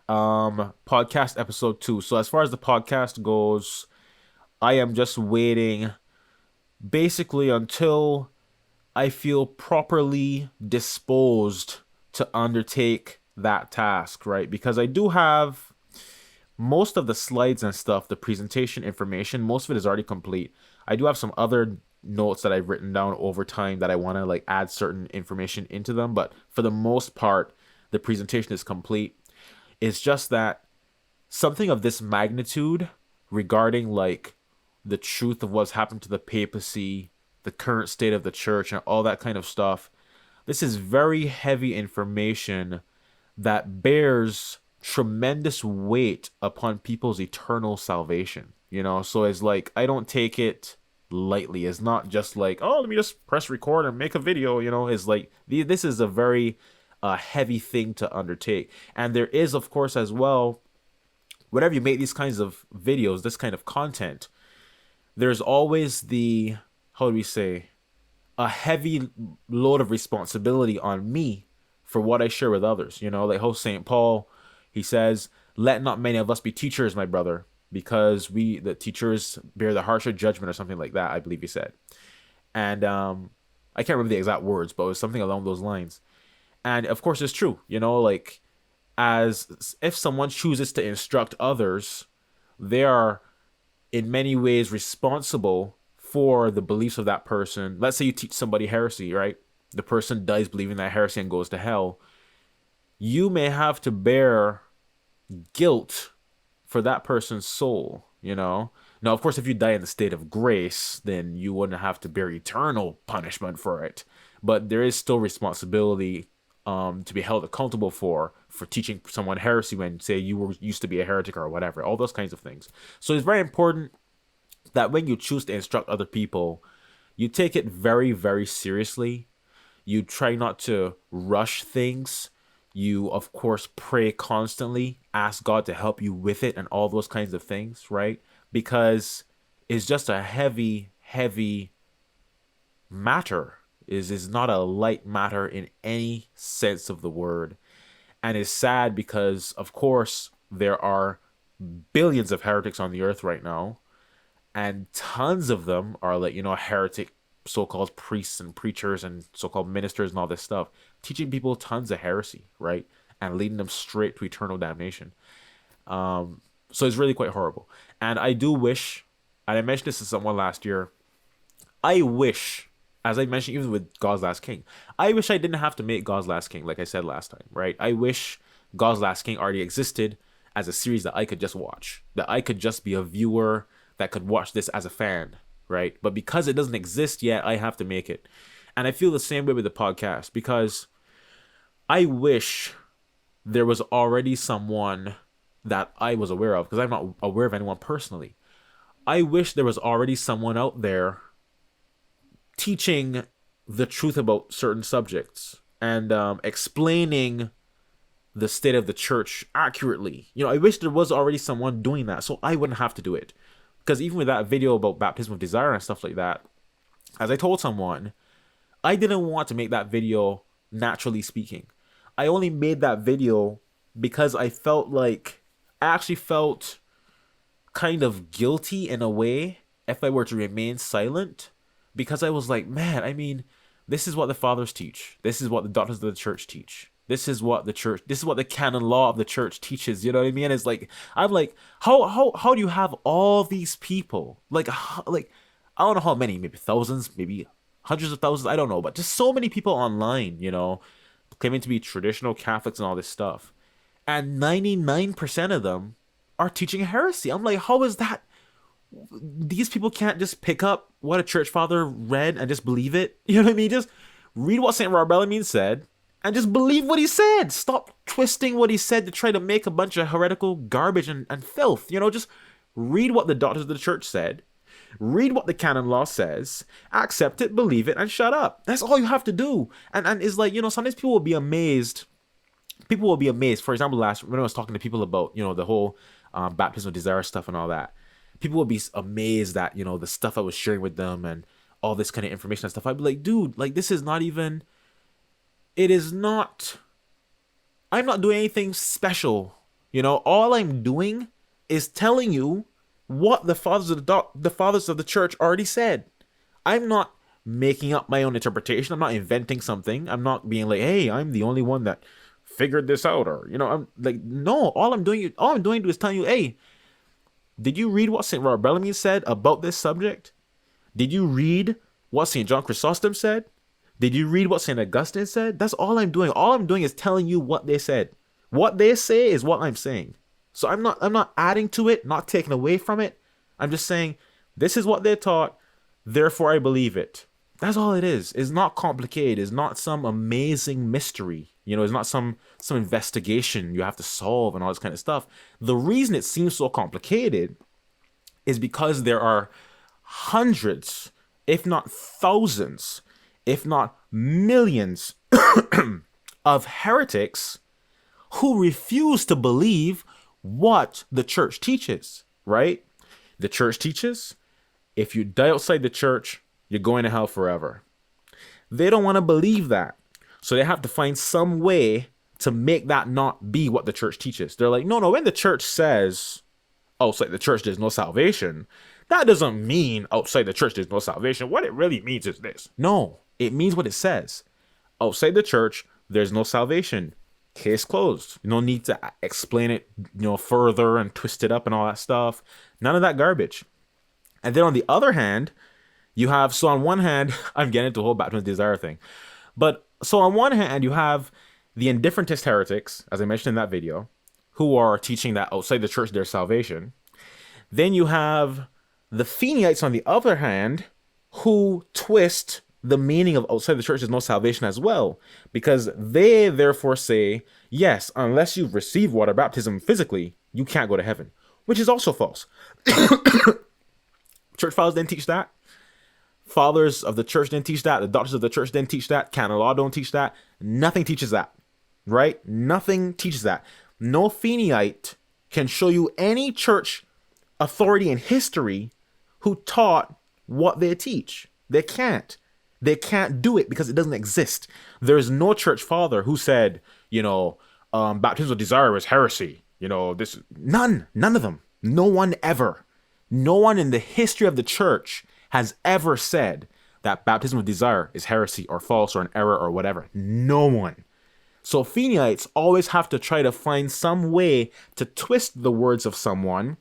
Podcast episode 2. So as far as the podcast goes, I am just waiting basically until I feel properly disposed to undertake that task, right? Because I do have most of the slides and stuff, the presentation information, most of it is already complete. I do have some other notes that I've written down over time that I want to like add certain information into them, but for the most part, the presentation is complete. It's just that something of this magnitude regarding like the truth of what's happened to the papacy, the current state of the church, and all that kind of stuff. This is very heavy information that bears tremendous weight upon people's eternal salvation. So it's like I don't take it lightly. It's not just like, oh, let me just press record and make a video. It's like this is a very heavy thing to undertake. And there is, of course, as well, whenever you make these kinds of videos, this kind of content, there's always the, how do we say, a heavy load of responsibility on me for what I share with others. Like how St. Paul, he says, let not many of us be teachers, my brother, because the teachers bear the harsher judgment or something like that, I believe he said. And I can't remember the exact words, but it was something along those lines. And of course, it's true, like as if someone chooses to instruct others, they are in many ways responsible for the beliefs of that person. Let's say you teach somebody heresy, right? The person dies believing that heresy and goes to hell. You may have to bear guilt for that person's soul. Now, of course, if you die in the state of grace, then you wouldn't have to bear eternal punishment for it. But there is still responsibility to be held accountable for teaching someone heresy when, say, used to be a heretic or whatever, all those kinds of things. So it's very important that when you choose to instruct other people, you take it very, very seriously. You try not to rush things. You, of course, pray constantly, ask God to help you with it and all those kinds of things, right? Because it's just a heavy, heavy matter. Is not a light matter in any sense of the word. And it's sad because, of course, there are billions of heretics on the earth right now, and tons of them are like, heretic so-called priests and preachers and so-called ministers and all this stuff, teaching people tons of heresy, right? And leading them straight to eternal damnation. So it's really quite horrible. And I do wish, and I mentioned this to someone last year, I wish, as I mentioned, even with God's Last King, I wish I didn't have to make God's Last King, like I said last time, right? I wish God's Last King already existed as a series that I could just watch, that I could just be a viewer that could watch this as a fan, right? But because it doesn't exist yet, I have to make it. And I feel the same way with the podcast, because I wish there was already someone that I was aware of, because I'm not aware of anyone personally. I wish there was already someone out there teaching the truth about certain subjects and explaining the state of the church accurately. I wish there was already someone doing that so I wouldn't have to do it. Because even with that video about baptism of desire and stuff like that, as I told someone, I didn't want to make that video naturally speaking. I only made that video because I actually felt kind of guilty in a way if I were to remain silent, because I was like, man, I mean, this is what the fathers teach. This is what the doctors of the church teach. This is what the canon law of the church teaches. You know what I mean? It's like, I'm like, how do you have all these people? Like I don't know how many, maybe thousands, maybe hundreds of thousands, I don't know, but just so many people online, claiming to be traditional Catholics and all this stuff. And 99% of them are teaching heresy. I'm like, how is that? These people can't just pick up what a church father read and just believe it. You know what I mean? Just read what St. Robert Bellarmine said and just believe what he said. Stop twisting what he said to try to make a bunch of heretical garbage and filth. Just read what the doctors of the church said. Read what the canon law says, accept it, believe it, and shut up. That's all you have to do. And it's like, sometimes people will be amazed. People will be amazed. For example, when I was talking to people about, the whole baptism of desire stuff and all that, people will be amazed that, the stuff I was sharing with them and all this kind of information and stuff. I'd be like, dude, like, this is not even, it is not, I'm not doing anything special. All I'm doing is telling you what the fathers of the church already said. I'm not making up my own interpretation. I'm not inventing something. I'm not being like, hey, I'm the only one that figured this out, or I'm like, no. All I'm doing is telling you, hey, did you read what Saint Robert Bellarmine said about this subject? Did you read what Saint John Chrysostom said? Did you read what Saint Augustine said? That's all I'm doing. All I'm doing is telling you what they said. What they say is what I'm saying. So I'm not adding to it, not taking away from it. I'm just saying this is what they taught, therefore I believe it. That's all it is. It's not complicated. It's not some amazing mystery. It's not some investigation you have to solve and all this kind of stuff. The reason it seems so complicated is because there are hundreds, if not thousands, if not millions of heretics who refuse to believe what the church teaches, right? The church teaches if you die outside the church, you're going to hell forever. They don't want to believe that. So they have to find some way to make that not be what the church teaches. They're like, no, when the church says outside the church there's no salvation, that doesn't mean outside the church there's no salvation. What it really means is this. No, it means what it says. Outside the church, there's no salvation. Case closed. No need to explain it, further and twist it up and all that stuff. None of that garbage. And then on the other hand, you have, so on one hand, I'm getting into the whole baptism of desire thing. But so on one hand, you have the indifferentist heretics, as I mentioned in that video, who are teaching that outside the church there's salvation. Then you have the Feeneites on the other hand, who twist the meaning of outside the church there's no salvation as well, because they therefore say, yes, unless you've received water baptism physically, you can't go to heaven, which is also false. Church fathers didn't teach that. Fathers of the church didn't teach that. The doctors of the church didn't teach that. Canon law don't teach that. Nothing teaches that, right? Nothing teaches that. No Feeneite can show you any church authority in history who taught what they teach. They can't. They can't do it because it doesn't exist. There's no church father who said, baptism of desire is heresy. None of them. No one ever. No one in the history of the church has ever said that baptism of desire is heresy or false or an error or whatever. No one. So Feeneites always have to try to find some way to twist the words of someone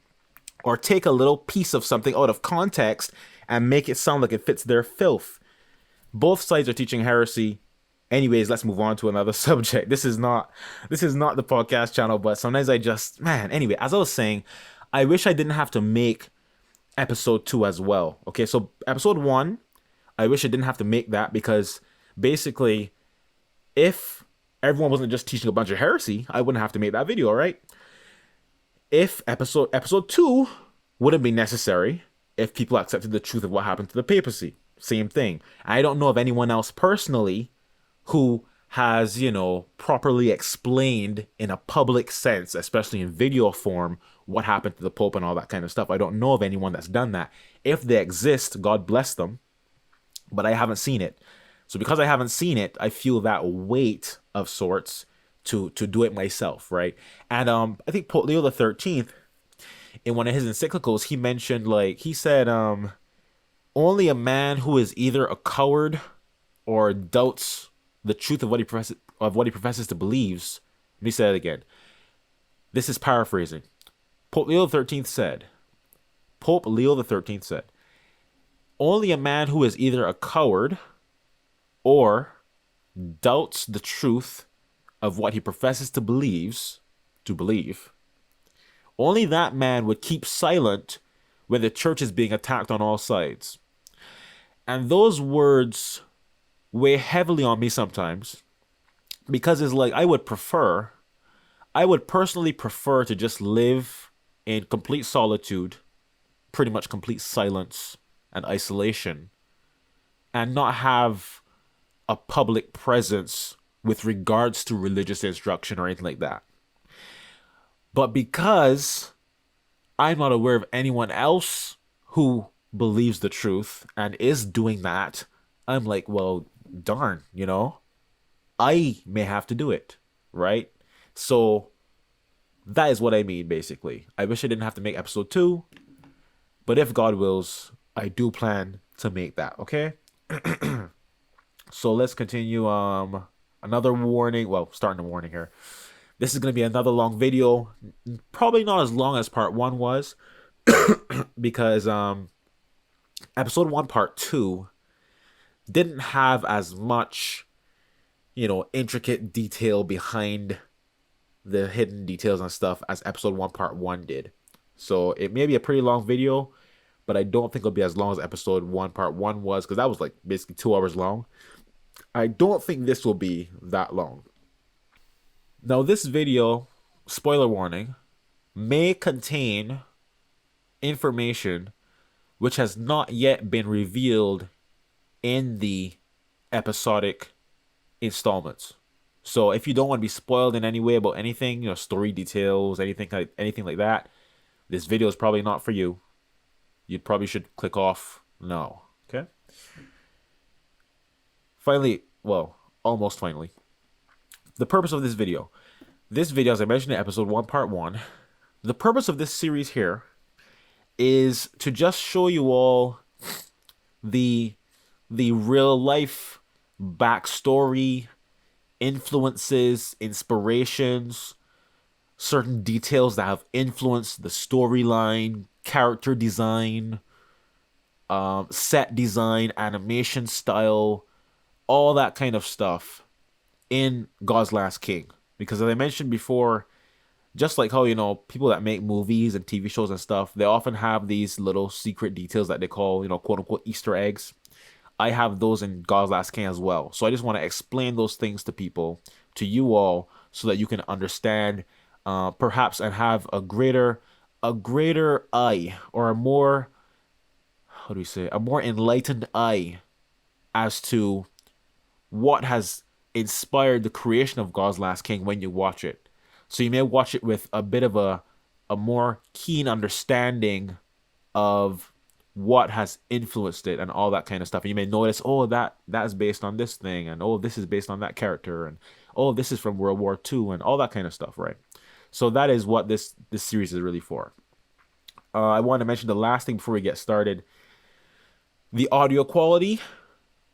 or take a little piece of something out of context and make it sound like it fits their filth. Both sides are teaching heresy. Anyways, let's move on to another subject. This is not the podcast channel, but sometimes anyway, as I was saying, I wish I didn't have to make episode 2 as well. Okay, so episode 1, I wish I didn't have to make that, because basically, if everyone wasn't just teaching a bunch of heresy, I wouldn't have to make that video, right? If episode 2 wouldn't be necessary if people accepted the truth of what happened to the papacy. Same thing. I don't know of anyone else personally who has, properly explained in a public sense, especially in video form, what happened to the Pope and all that kind of stuff. I don't know of anyone that's done that. If they exist, God bless them. But I haven't seen it. So because I haven't seen it, I feel that weight of sorts to do it myself, right? And I think Pope Leo the 13th, in one of his encyclicals, he mentioned, he said, only a man who is either a coward or doubts the truth of what he professes to believes. Let me say it again. This is paraphrasing. Pope Leo the 13th said, only a man who is either a coward or doubts the truth of what he professes to believe, only that man would keep silent when the church is being attacked on all sides. And those words weigh heavily on me sometimes, because it's like I would personally prefer to just live in complete solitude, pretty much complete silence and isolation, and not have a public presence with regards to religious instruction or anything like that. But because I'm not aware of anyone else who believes the truth and is doing that, I'm like, well, darn, I may have to do it, right? So That is what I mean, basically. I wish I didn't have to make episode 2, but if God wills, I do plan to make that, okay? So let's continue. Another warning. Well, starting a warning here. This is going to be another long video. Probably not as long as part 1 was, because episode 1, part 2 didn't have as much, intricate detail behind the hidden details and stuff as episode 1, part 1 did. So it may be a pretty long video, but I don't think it'll be as long as episode 1, part 1 was, because that was like basically 2 hours long. I don't think this will be that long. Now, this video, spoiler warning, may contain information which has not yet been revealed in the episodic installments. So if you don't want to be spoiled in any way about anything, story details, anything like that, this video is probably not for you. You probably should click off now. Okay? Finally, well, almost finally, the purpose of this video. This video, as I mentioned in episode 1, part 1, the purpose of this series here is to just show you all the real life backstory, influences, inspirations, certain details that have influenced the storyline, character design, set design, animation style, all that kind of stuff in God's Last King. Because as I mentioned before, just like how, people that make movies and TV shows and stuff, they often have these little secret details that they call, quote unquote Easter eggs. I have those in God's Last King as well. So I just want to explain those things to people, to you all, so that you can understand, perhaps, and have a greater eye, or a more, how do we say, a more enlightened eye as to what has inspired the creation of God's Last King when you watch it. So you may watch it with a bit of a more keen understanding of what has influenced it and all that kind of stuff. And you may notice, oh, that's based on this thing, and oh, this is based on that character, and oh, this is from World War II, and all that kind of stuff, right? So that is what this series is really for. I want to mention the last thing before we get started. The audio quality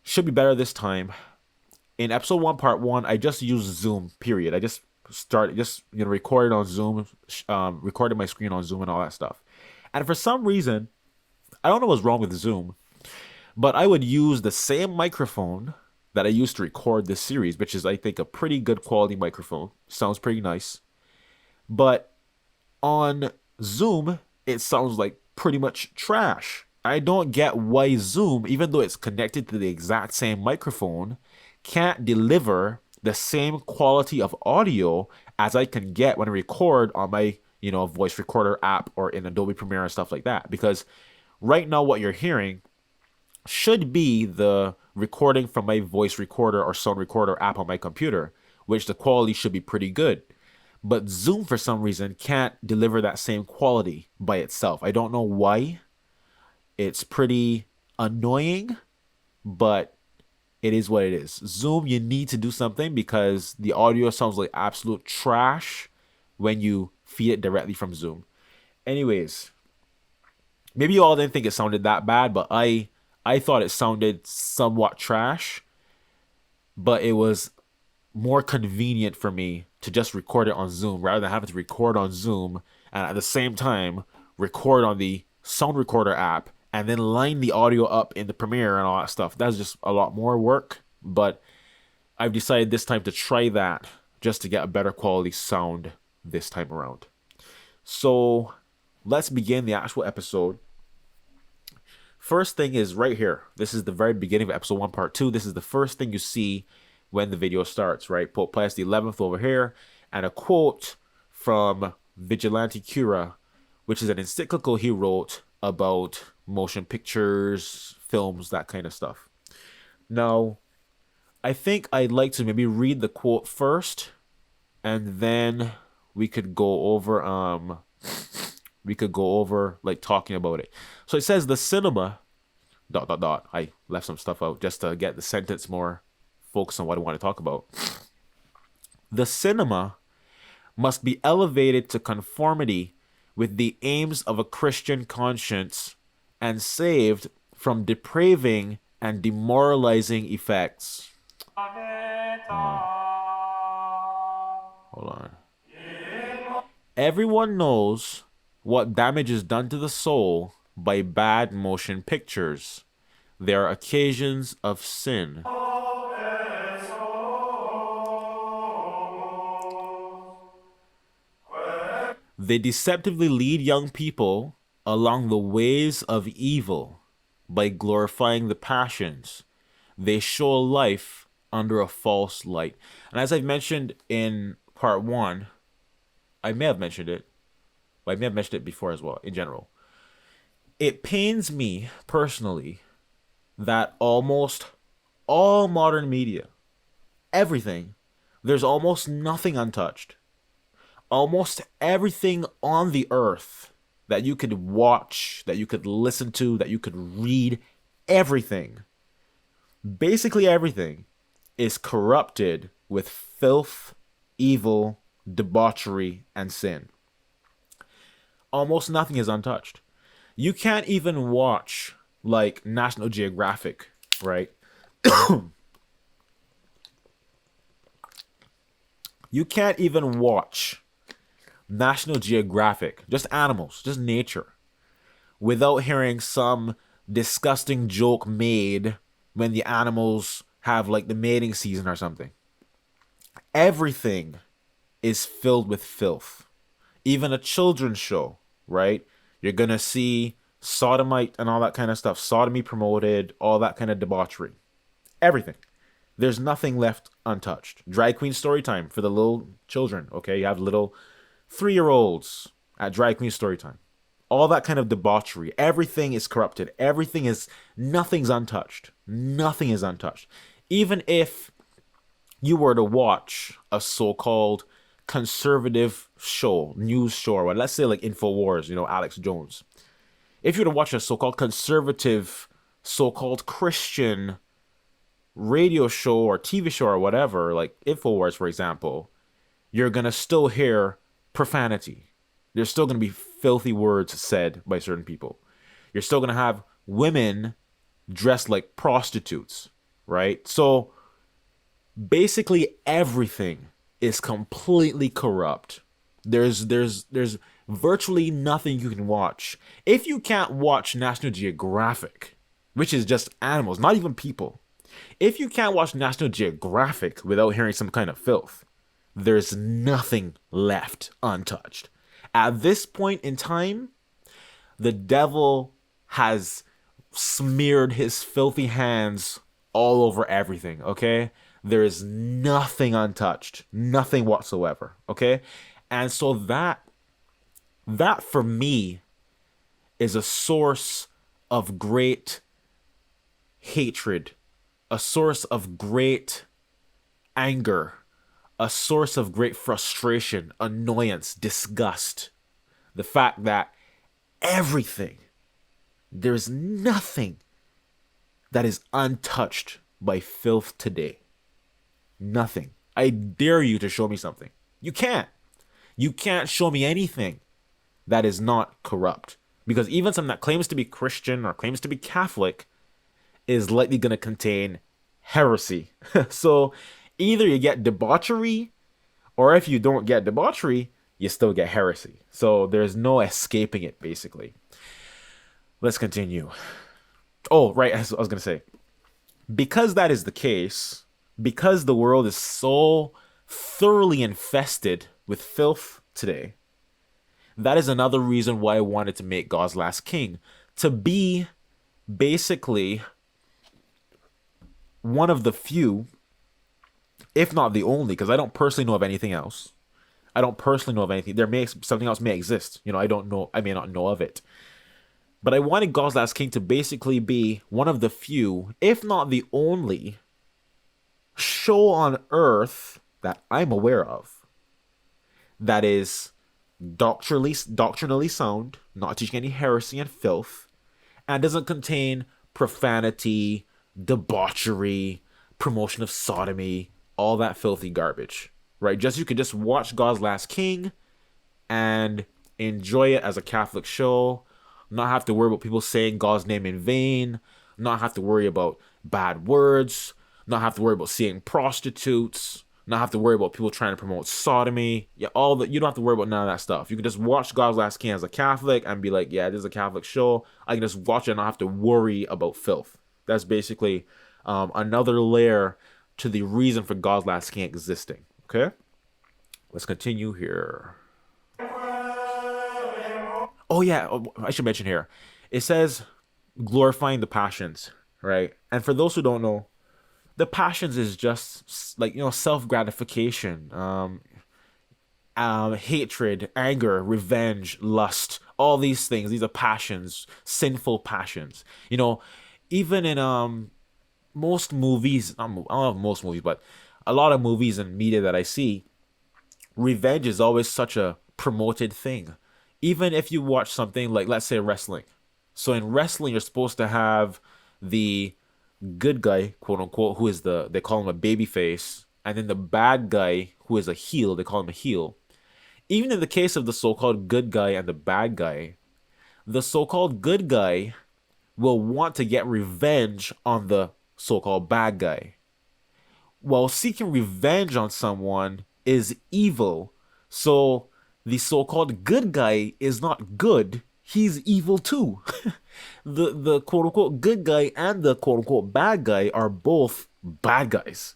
should be better this time. In episode 1, part 1, I just used Zoom, period. I just recorded on Zoom, recorded my screen on Zoom and all that stuff. And for some reason, I don't know what's wrong with Zoom, but I would use the same microphone that I used to record this series, which is, I think, a pretty good quality microphone. Sounds pretty nice. But on Zoom, it sounds like pretty much trash. I don't get why Zoom, even though it's connected to the exact same microphone, can't deliver the same quality of audio as I can get when I record on my, voice recorder app or in Adobe Premiere and stuff like that. Because right now what you're hearing should be the recording from my voice recorder or sound recorder app on my computer, which the quality should be pretty good. But Zoom, for some reason, can't deliver that same quality by itself. I don't know why. It's pretty annoying, but it is what it is. Zoom, you need to do something, because the audio sounds like absolute trash when you feed it directly from Zoom. Anyways, maybe you all didn't think it sounded that bad, but I thought it sounded somewhat trash, but it was more convenient for me to just record it on Zoom rather than having to record on Zoom and at the same time record on the sound recorder app and then line the audio up in the Premiere and all that stuff. That's just a lot more work, but I've decided this time to try that just to get a better quality sound this time around. So let's begin the actual episode. First thing is right here. This is the very beginning of episode 1, part 2. This is the first thing you see when the video starts, right? Pope Pius XI over here, and a quote from Vigilante Cura, which is an encyclical he wrote about motion pictures, films, that kind of stuff. Now, I think I'd like to maybe read the quote first, and then we could go over like talking about it. So it says the cinema ... I left some stuff out just to get the sentence more focused on what I want to talk about. The cinema must be elevated to conformity with the aims of a Christian conscience and saved from depraving and demoralizing effects. Hold on. Everyone knows what damage is done to the soul by bad motion pictures. They are occasions of sin. They deceptively lead young people along the ways of evil by glorifying the passions. They show life under a false light. And as I've mentioned in part one, I may have mentioned it, but I may have mentioned it before as well, in general. It pains me personally that almost all modern media, everything, there's almost nothing untouched. Almost everything on the earth that you could watch, that you could listen to, that you could read, everything, basically everything, is corrupted with filth, evil, debauchery, and sin. Almost nothing is untouched. You can't even watch like National Geographic, right? You can't even watch National Geographic, just animals, just nature, without hearing some disgusting joke made when the animals have like the mating season or something. Everything is filled with filth. Even a children's show, right? You're gonna see sodomite and all that kind of stuff, sodomy promoted, all that kind of debauchery. Everything. There's nothing left untouched. Drag queen story time for the little children, okay? You have little 3-year-olds at drag queen story time. All that kind of debauchery. Everything is corrupted. Nothing's untouched. Nothing is untouched. Even if you were to watch a so-called conservative show, news show, or let's say like InfoWars, Alex Jones. If you were to watch a so-called conservative, so-called Christian radio show or TV show or whatever, like InfoWars, for example, you're going to still hear profanity. There's still going to be filthy words said by certain people. You're still going to have women dressed like prostitutes, right? So basically everything is completely corrupt. There's virtually nothing you can watch. If you can't watch National Geographic, which is just animals, not even people. If you can't watch National Geographic without hearing some kind of filth, there's nothing left untouched. At this point in time, the devil has smeared his filthy hands all over everything, okay? There is nothing untouched, nothing whatsoever, okay? And so that for me is a source of great hatred, a source of great anger, a source of great frustration, annoyance, disgust. The fact that there's nothing that is untouched by filth today. Nothing. I dare you to show me something. You can't. You can't show me anything that is not corrupt. Because even something that claims to be Christian or claims to be Catholic is likely going to contain heresy. So either you get debauchery, or if you don't get debauchery, you still get heresy. So there's no escaping it, basically. Let's continue. Oh, right, as I was going to say. Because that is the case, because the world is so thoroughly infested with filth today, that is another reason why I wanted to make God's Last King. To be basically one of the few, if not the only, because I don't personally know of anything else. I don't personally know of anything. Something else may exist. I don't know. I may not know of it. But I wanted God's Last King to basically be one of the few, if not the only, show on earth that I'm aware of that is doctrinally sound, not teaching any heresy and filth, and doesn't contain profanity, debauchery, promotion of sodomy, all that filthy garbage, right? Just you could just watch God's Last King and enjoy it as a Catholic show, not have to worry about people saying God's name in vain, not have to worry about bad words, not have to worry about seeing prostitutes, not have to worry about people trying to promote sodomy. Yeah, all that, you don't have to worry about none of that stuff. You can just watch God's Last King as a Catholic and be like, yeah, this is a Catholic show. I can just watch it and not have to worry about filth. That's basically another layer to the reason for God's Last King existing. Okay, let's continue here. Oh yeah, I should mention here. It says glorifying the passions, right? And for those who don't know, the passions is just like self gratification, hatred, anger, revenge, lust, all these things. These are passions, sinful passions. Even in most movies, I don't know most movies, but a lot of movies and media that I see, revenge is always such a promoted thing. Even if you watch something like, let's say, wrestling. So in wrestling, you're supposed to have the good guy, quote unquote, who is they call him a baby face, and then the bad guy who is a heel, they call him a heel. Even in the case of the so-called good guy and the bad guy, the so-called good guy will want to get revenge on the so-called bad guy. While seeking revenge on someone is evil, so the so-called good guy is not good, he's evil too. The quote unquote good guy and the quote unquote bad guy are both bad guys.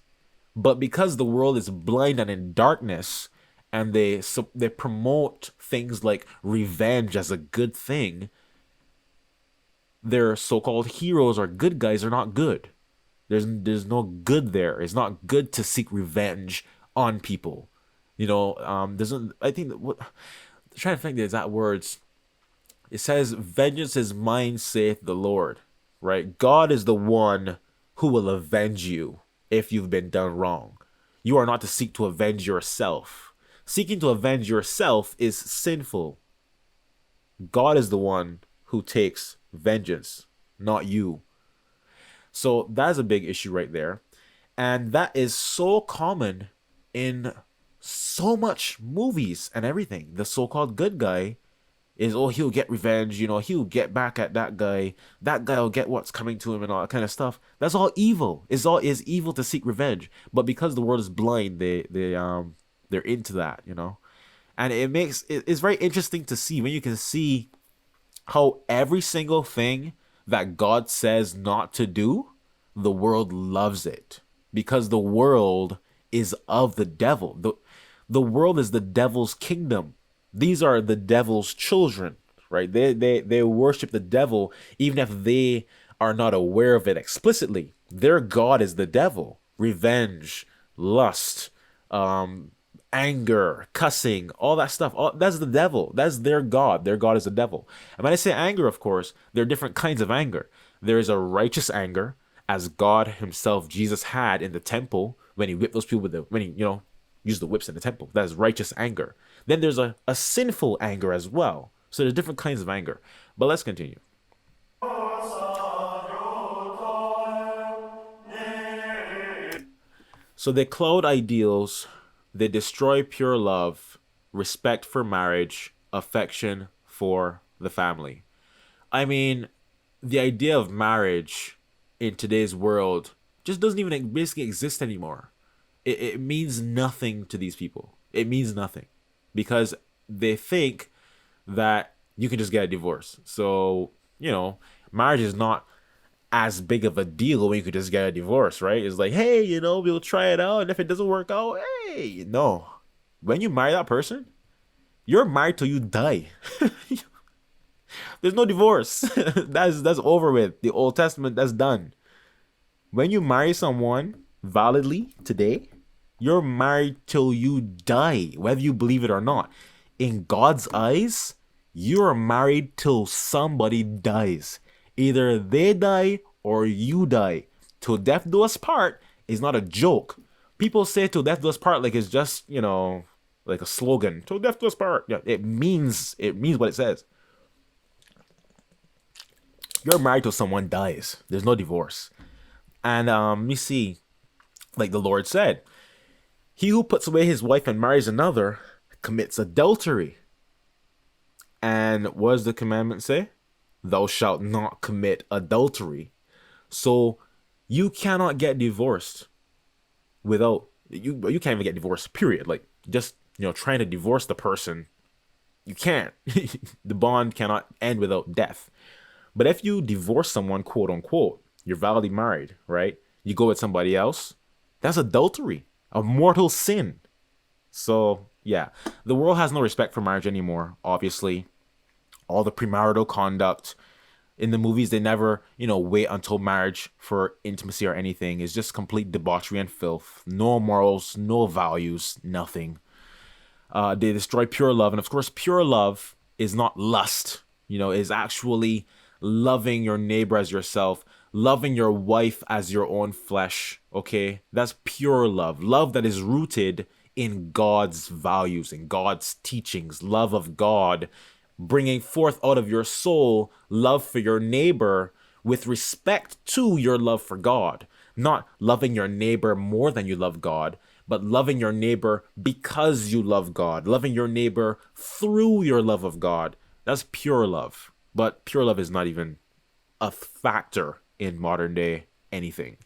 But because the world is blind and in darkness, and they promote things like revenge as a good thing, their so-called heroes or good guys are not good. There's no good there. It's not good to seek revenge on people. Doesn't I think that what I'm trying to think the exact words. It says, "Vengeance is mine," saith the Lord. Right? God is the one who will avenge you if you've been done wrong. You are not to seek to avenge yourself. Seeking to avenge yourself is sinful. God is the one who takes vengeance, not you. So that's a big issue right there. And that is so common in so much movies and everything. The so-called good guy is, oh, he'll get revenge, he'll get back at that guy. That guy will get what's coming to him and all that kind of stuff. That's all evil. Is evil to seek revenge. But because the world is blind, they're into that. And it's very interesting to see when you can see how every single thing that God says not to do, the world loves it. Because the world is of the devil. The world is the devil's kingdom. These are the devil's children, right? They worship the devil even if they are not aware of it explicitly. Their God is the devil. Revenge, lust, anger, cussing, all that stuff. That's the devil. That's their God. Their God is the devil. And when I say anger, of course, there are different kinds of anger. There is a righteous anger, as God himself, Jesus, had in the temple when he whipped those people when he, used the whips in the temple. That is righteous anger. Then there's a sinful anger as well. So there's different kinds of anger. But let's continue. So they cloud ideals, they destroy pure love, respect for marriage, affection for the family. I mean, the idea of marriage in today's world just doesn't even basically exist anymore. It means nothing to these people. It means nothing because they think that you can just get a divorce. So, marriage is not as big of a deal when you could just get a divorce, right? It's like, hey, we'll try it out. And if it doesn't work out, hey, no. When you marry that person, you're married till you die. There's no divorce. That's over with. The Old Testament, that's done. When you marry someone validly today, you're married till you die, whether you believe it or not. In God's eyes, you're married till somebody dies. Either they die or you die. Till death do us part is not a joke. People say till death do us part like it's just, like a slogan. Till death do us part. Yeah, it means what it says. You're married till someone dies. There's no divorce. And you see, like the Lord said, He who puts away his wife and marries another commits adultery. And what does the commandment say? Thou shalt not commit adultery. So you cannot get divorced without you can't even get divorced, period. Like just trying to divorce the person, you can't. The bond cannot end without death. But if you divorce someone, quote unquote, you're validly married, right? You go with somebody else, that's adultery, a mortal sin. So yeah, the world has no respect for marriage anymore, obviously. All the premarital conduct in the movies, they never, wait until marriage for intimacy or anything. It's just complete debauchery and filth. No morals, no values, nothing. They destroy pure love. And of course, pure love is not lust, is actually loving your neighbor as yourself, loving your wife as your own flesh. Okay. That's pure love. Love that is rooted in God's values, in God's teachings, love of God, bringing forth out of your soul love for your neighbor with respect to your love for God. Not loving your neighbor more than you love God, but loving your neighbor because you love God, loving your neighbor through your love of God. That's pure love. But pure love is not even a factor in modern day anything.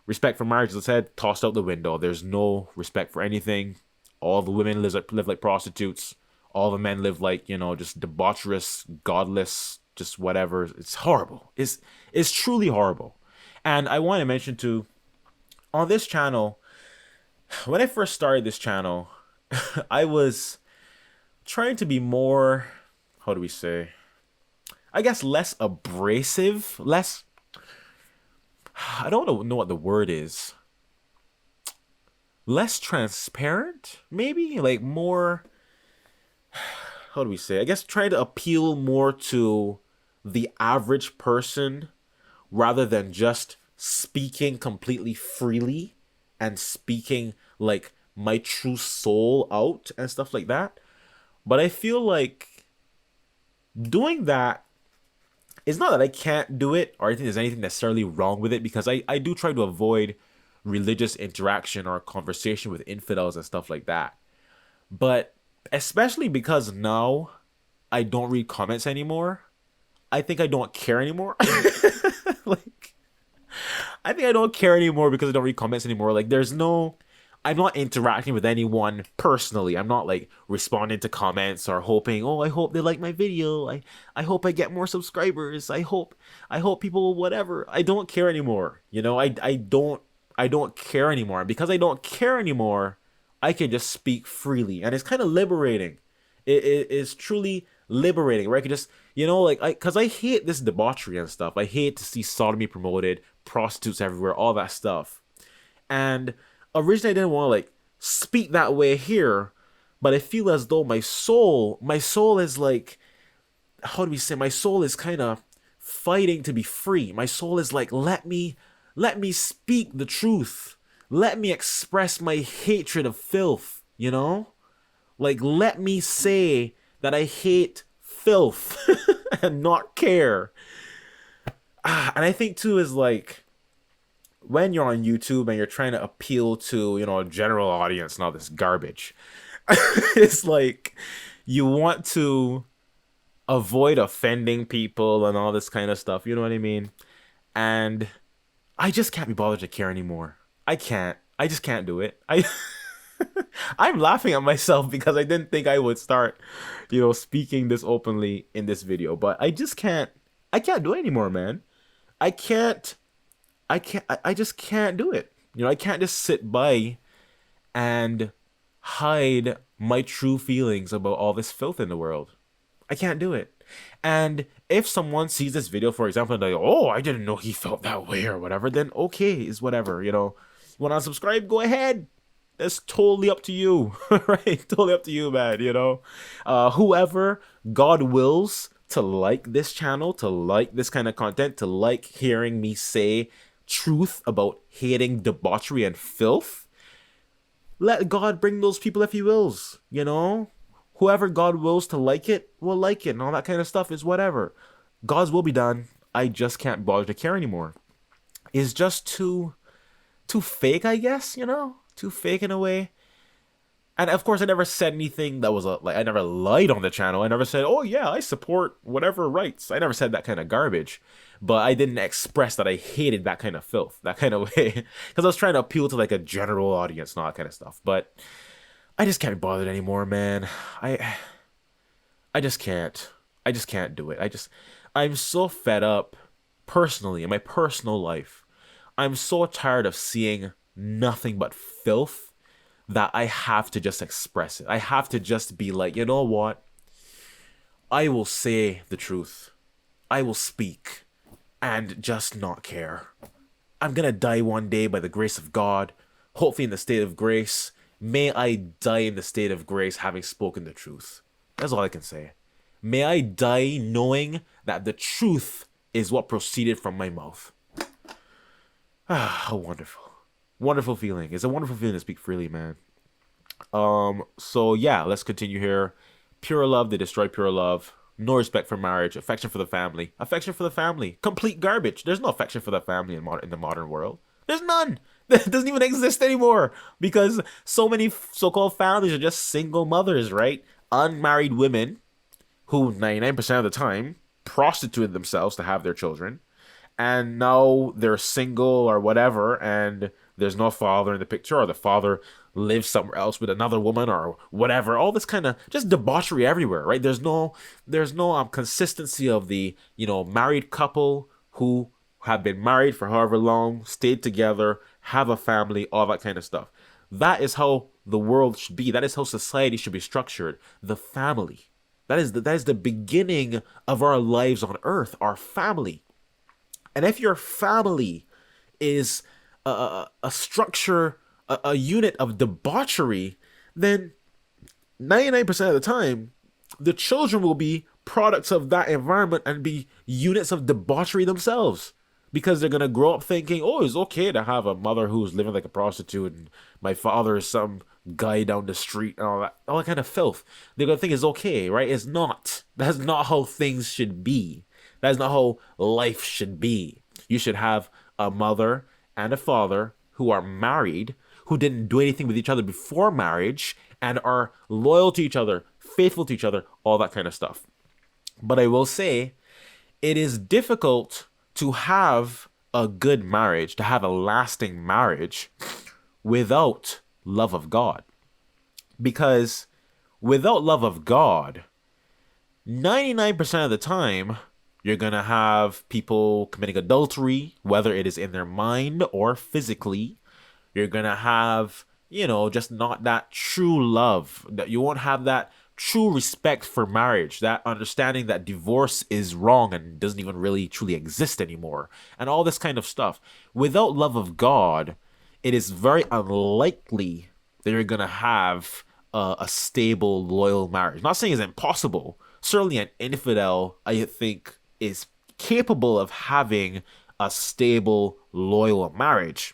Respect for marriage, as I said, tossed out the window. There's no respect for anything. All the women live like prostitutes. All the men live like, just debaucherous, godless, just whatever. It's horrible. It's truly horrible. And I want to mention too, on this channel, when I first started this channel, I was trying to be more, how do we say, I guess less abrasive, less, I don't know what the word is, less transparent, maybe, like more, how do we say, I guess trying to appeal more to the average person rather than just speaking completely freely and speaking like my true soul out and stuff like that. But I feel like doing that, it's not that I can't do it or I think there's anything necessarily wrong with it, because I do try to avoid religious interaction or conversation with infidels and stuff like that. But especially because now I don't read comments anymore, I think I don't care anymore. Like, I think I don't care anymore because I don't read comments anymore. Like, I'm not interacting with anyone personally. I'm not like responding to comments or hoping, oh, I hope they like my video. I hope I get more subscribers. I hope people whatever. I don't care anymore. I don't care anymore. Because I don't care anymore, I can just speak freely, and it's kind of liberating. It is truly liberating, where I can just, because I hate this debauchery and stuff. I hate to see sodomy promoted, prostitutes everywhere, all that stuff. And originally I didn't want to like speak that way here, but I feel as though my soul is like, how do we say, my soul is kind of fighting to be free. My soul is like, let me speak the truth. Let me express my hatred of filth, Like, let me say that I hate filth and not care. And I think too is like, when you're on YouTube and you're trying to appeal to, a general audience, not this garbage, it's like you want to avoid offending people and all this kind of stuff. You know what I mean? And I just can't be bothered to care anymore. I can't. I just can't do it. I'm laughing at myself because I didn't think I would start, speaking this openly in this video, but I just can't. I can't do it anymore, man. I can't. I just can't do it. I can't just sit by and hide my true feelings about all this filth in the world. I can't do it. And if someone sees this video, for example, and they go, oh, I didn't know he felt that way or whatever, then okay, is whatever, You want to subscribe? Go ahead. That's totally up to you, right? Totally up to you, man, Whoever God wills to like this channel, to like this kind of content, to like hearing me say truth about hating debauchery and filth, let God bring those people if he wills, Whoever God wills to like it will like it, and all that kind of stuff is whatever. God's will be done. I just can't bother to care anymore. It's just too fake, I guess, too fake in a way. And of course, I never said anything that was like I never lied on the channel. I never said, "Oh yeah, I support whatever rights." I never said that kind of garbage, but I didn't express that I hated that kind of filth, that kind of way, because I was trying to appeal to like a general audience, and all that kind of stuff. But I just can't be bothered anymore, man. I I just can't. I just can't do it. I'm so fed up personally in my personal life. I'm so tired of seeing nothing but filth that I have to just express it. I have to just be like, you know what? I will say the truth. I will speak and just not care. I'm gonna die one day by the grace of God, hopefully in the state of grace. May I die in the state of grace having spoken the truth. That's all I can say. May I die knowing that the truth is what proceeded from my mouth. Ah, how wonderful. Wonderful feeling. It's a wonderful feeling to speak freely, man. So yeah, let's continue here. Pure love, they destroy pure love. No respect for marriage, affection for the family. Affection for the family. Complete garbage. There's no affection for the family in the modern world. There's none. That doesn't even exist anymore because so many so-called families are just single mothers, right? Unmarried women who 99% of the time prostituted themselves to have their children, and now they're single or whatever, and there's no father in the picture, or the father lives somewhere else with another woman or whatever. All this kind of just debauchery everywhere, right? There's no consistency of the married couple who have been married for however long, stayed together, have a family, all that kind of stuff. That is how the world should be. That is how society should be structured. The family. That is the beginning of our lives on earth, our family. And if your family is a structure, a unit of debauchery, then 99% of the time, the children will be products of that environment and be units of debauchery themselves. Because they're going to grow up thinking, oh, it's okay to have a mother who's living like a prostitute and my father is some guy down the street and all that kind of filth. They're going to think it's okay, right? It's not. That's not how things should be. That's not how life should be. You should have a mother and a father who are married, who didn't do anything with each other before marriage, and are loyal to each other, faithful to each other, all that kind of stuff. But I will say, it is difficult to have a good marriage, to have a lasting marriage without love of God. Because without love of God, 99% of the time, you're going to have people committing adultery, whether it is in their mind or physically. You're going to have, just not that true love. That you won't have that true respect for marriage, that understanding that divorce is wrong and doesn't even really truly exist anymore, and all this kind of stuff. Without love of God, it is very unlikely that you're going to have a stable, loyal marriage. Not saying it's impossible. Certainly, an infidel, I think, is capable of having a stable, loyal marriage,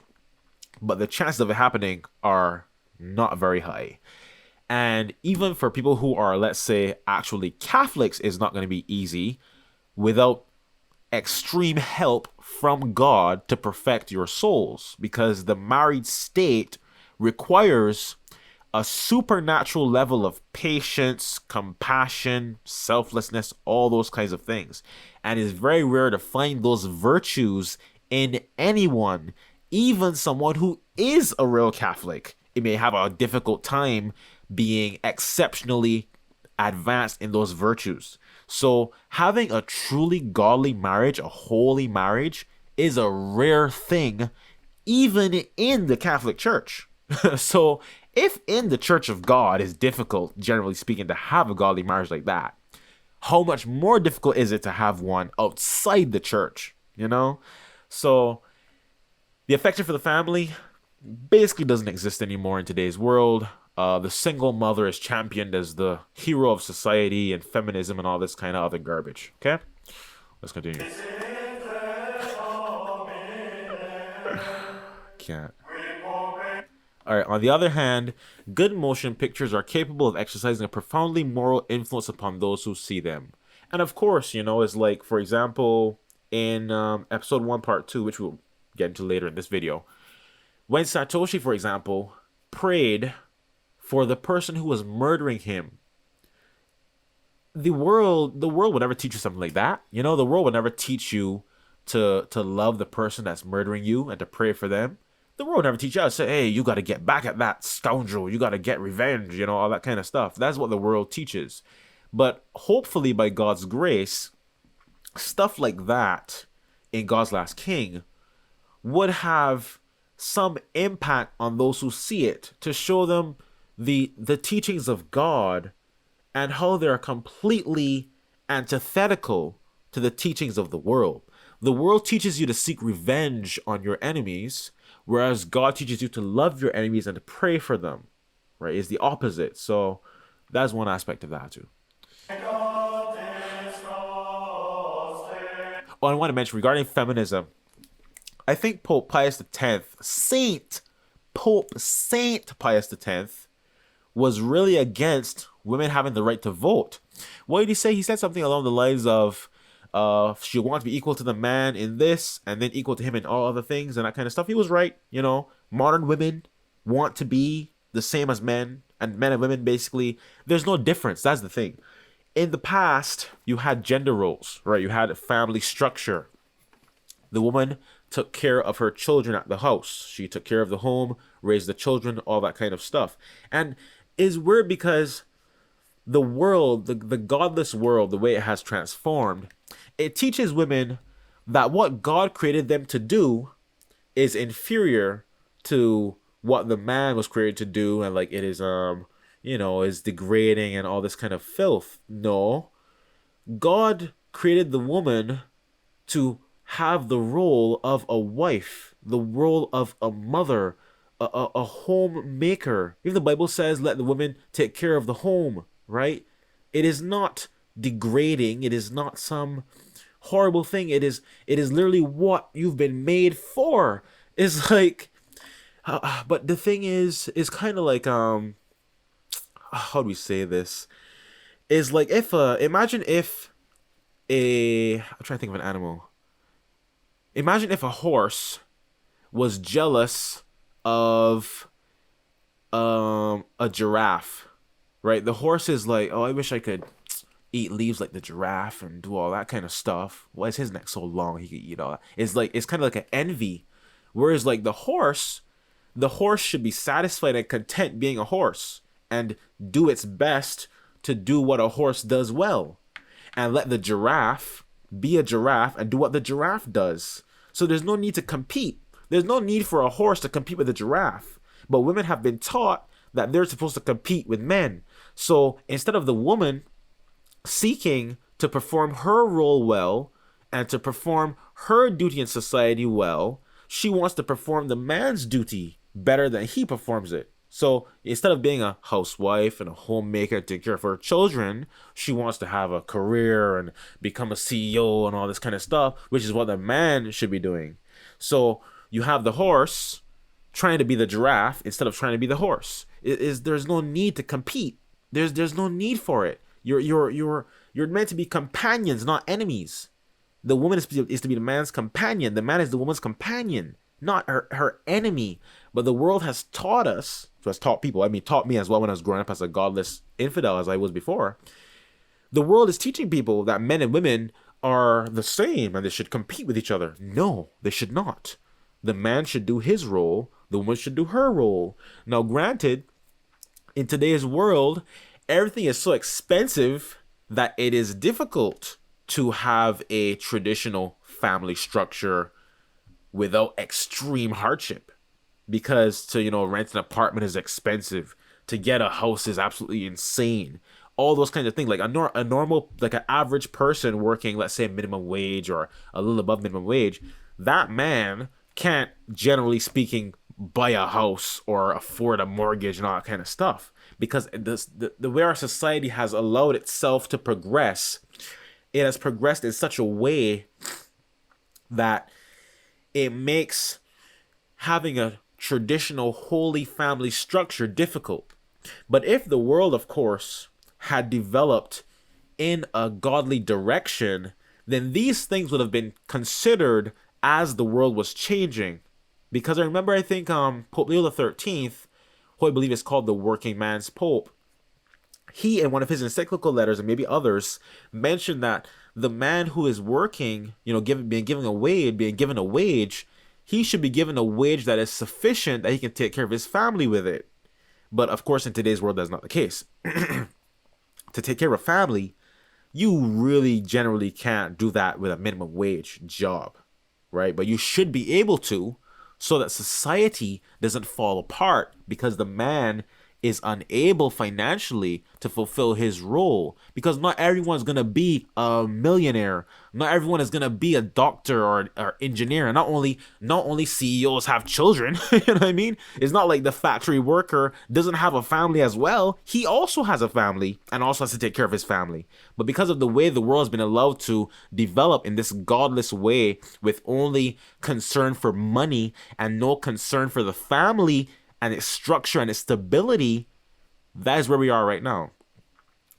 but the chances of it happening are not very high. And even for people who are, let's say, actually Catholics, is not going to be easy without extreme help from God to perfect your souls, because the married state requires a supernatural level of patience, compassion, selflessness, all those kinds of things. And it's very rare to find those virtues in anyone, even someone who is a real Catholic. It may have a difficult time being exceptionally advanced in those virtues. So having a truly godly marriage, a holy marriage, is a rare thing, even in the Catholic Church. So if in the Church of God it's difficult, generally speaking, to have a godly marriage like that, how much more difficult is it to have one outside the church, So the affection for the family basically doesn't exist anymore in today's world. The single mother is championed as the hero of society and feminism and all this kind of other garbage. Okay? Let's continue. Can't. Alright, on the other hand, good motion pictures are capable of exercising a profoundly moral influence upon those who see them. And of course, it's like, for example, in episode 1, part 2, which we'll get into later in this video, when Satoshi, for example, prayed for the person who was murdering him. The world would never teach you something like that. You know, the world would never teach you to love the person that's murdering you and to pray for them. The world would never teach you how to say, hey, you got to get back at that scoundrel. You got to get revenge, you know, all that kind of stuff. That's what the world teaches. But hopefully, by God's grace, stuff like that in God's Last King would have some impact on those who see it to show them the teachings of God and how they're completely antithetical to the teachings of the world. The world teaches you to seek revenge on your enemies, whereas God teaches you to love your enemies and to pray for them, right? It's the opposite. So that's one aspect of that too. Oh, I want to mention regarding feminism, I think Pope Pius X, Saint Pius X, was really against women having the right to vote. What did he say? He said something along the lines of, she wants to be equal to the man in this, and then equal to him in all other things, and that kind of stuff. He was right. You know, modern women want to be the same as men, and men and women basically, there's no difference. That's the thing. In the past, you had gender roles, right? You had a family structure. The woman took care of her children at the house. She took care of the home, raised the children, all that kind of stuff. And it's weird because the world, the godless world, the way it has transformed, it teaches women that what God created them to do is inferior to what the man was created to do, and like it is is degrading and all this kind of filth. No. God created the woman to have the role of a wife, the role of a mother, a homemaker. Even the Bible says, let the woman take care of the home, right? It is not degrading. It is not some horrible thing. It is literally what you've been made for. It's like, but the thing is kind of like, how do we say this? Is like if, imagine if I'm trying to think of an animal. Imagine if a horse was jealous of a giraffe, right? The horse is like, oh, I wish I could eat leaves like the giraffe and do all that kind of stuff. Why is his neck so long he could eat all that? It's kind of like an envy. Whereas like the horse should be satisfied and content being a horse and do its best to do what a horse does well, and let the giraffe be a giraffe and do what the giraffe does. So there's no need to compete. There's no need for a horse to compete with a giraffe. But women have been taught that they're supposed to compete with men. So instead of the woman seeking to perform her role well and to perform her duty in society well, she wants to perform the man's duty better than he performs it. So instead of being a housewife and a homemaker, take care of her children, she wants to have a career and become a CEO and all this kind of stuff, which is what the man should be doing. So you have the horse trying to be the giraffe instead of trying to be the horse. There's no need to compete. There's no need for it. You're meant to be companions, not enemies. The woman is to be the man's companion. The man is the woman's companion, not her enemy. But the world has taught us, so has taught people, taught me as well when I was growing up as a godless infidel as I was before. The world is teaching people that men and women are the same and they should compete with each other. No, they should not. The man should do his role, the woman should do her role. Now, granted, in today's world, everything is so expensive that it is difficult to have a traditional family structure without extreme hardship. Because to rent an apartment is expensive. To get a house is absolutely insane. All those kinds of things. Like a normal, like an average person working, let's say minimum wage or a little above minimum wage, that man can't, generally speaking, buy a house or afford a mortgage and all that kind of stuff. Because the way our society has allowed itself to progress, it has progressed in such a way that it makes having a traditional holy family structure difficult. But if the world, of course, had developed in a godly direction, then these things would have been considered as the world was changing. Because I remember, I think Pope Leo XIII who I believe is called the working man's pope, he, in one of his encyclical letters, and maybe others, mentioned that the man who is working, being given a wage, he should be given a wage that is sufficient that he can take care of his family with it. But of course, in today's world, that's not the case. To take care of a family, you really generally can't do that with a minimum wage job, right? But you should be able to, so that society doesn't fall apart because the man is unable financially to fulfill his role, because not everyone's gonna be a millionaire, not everyone is gonna be a doctor or engineer, and not only CEOs have children. You know what I mean? It's not like the factory worker doesn't have a family as well. He also has a family and also has to take care of his family. But because of the way the world has been allowed to develop in this godless way, with only concern for money and no concern for the family and its structure and its stability, that is where we are right now.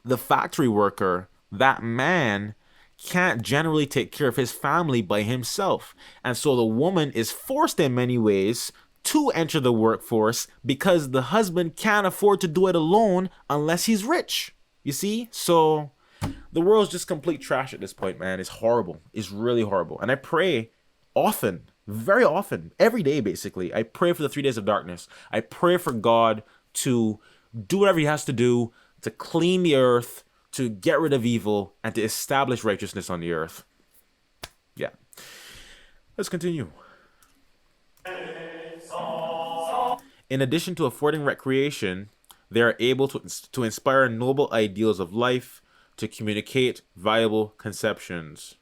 The factory worker, that man, can't generally take care of his family by himself. And so the woman is forced in many ways to enter the workforce because the husband can't afford to do it alone unless he's rich. You see? So the world's just complete trash at this point, man. It's horrible. It's really horrible. And I pray often, very often, every day basically, I pray for the 3 days of darkness. I pray for God to do whatever he has to do to clean the earth, to get rid of evil, and to establish righteousness on the earth. Yeah. Let's continue. In addition to affording recreation, they are able to inspire noble ideals of life, to communicate viable conceptions.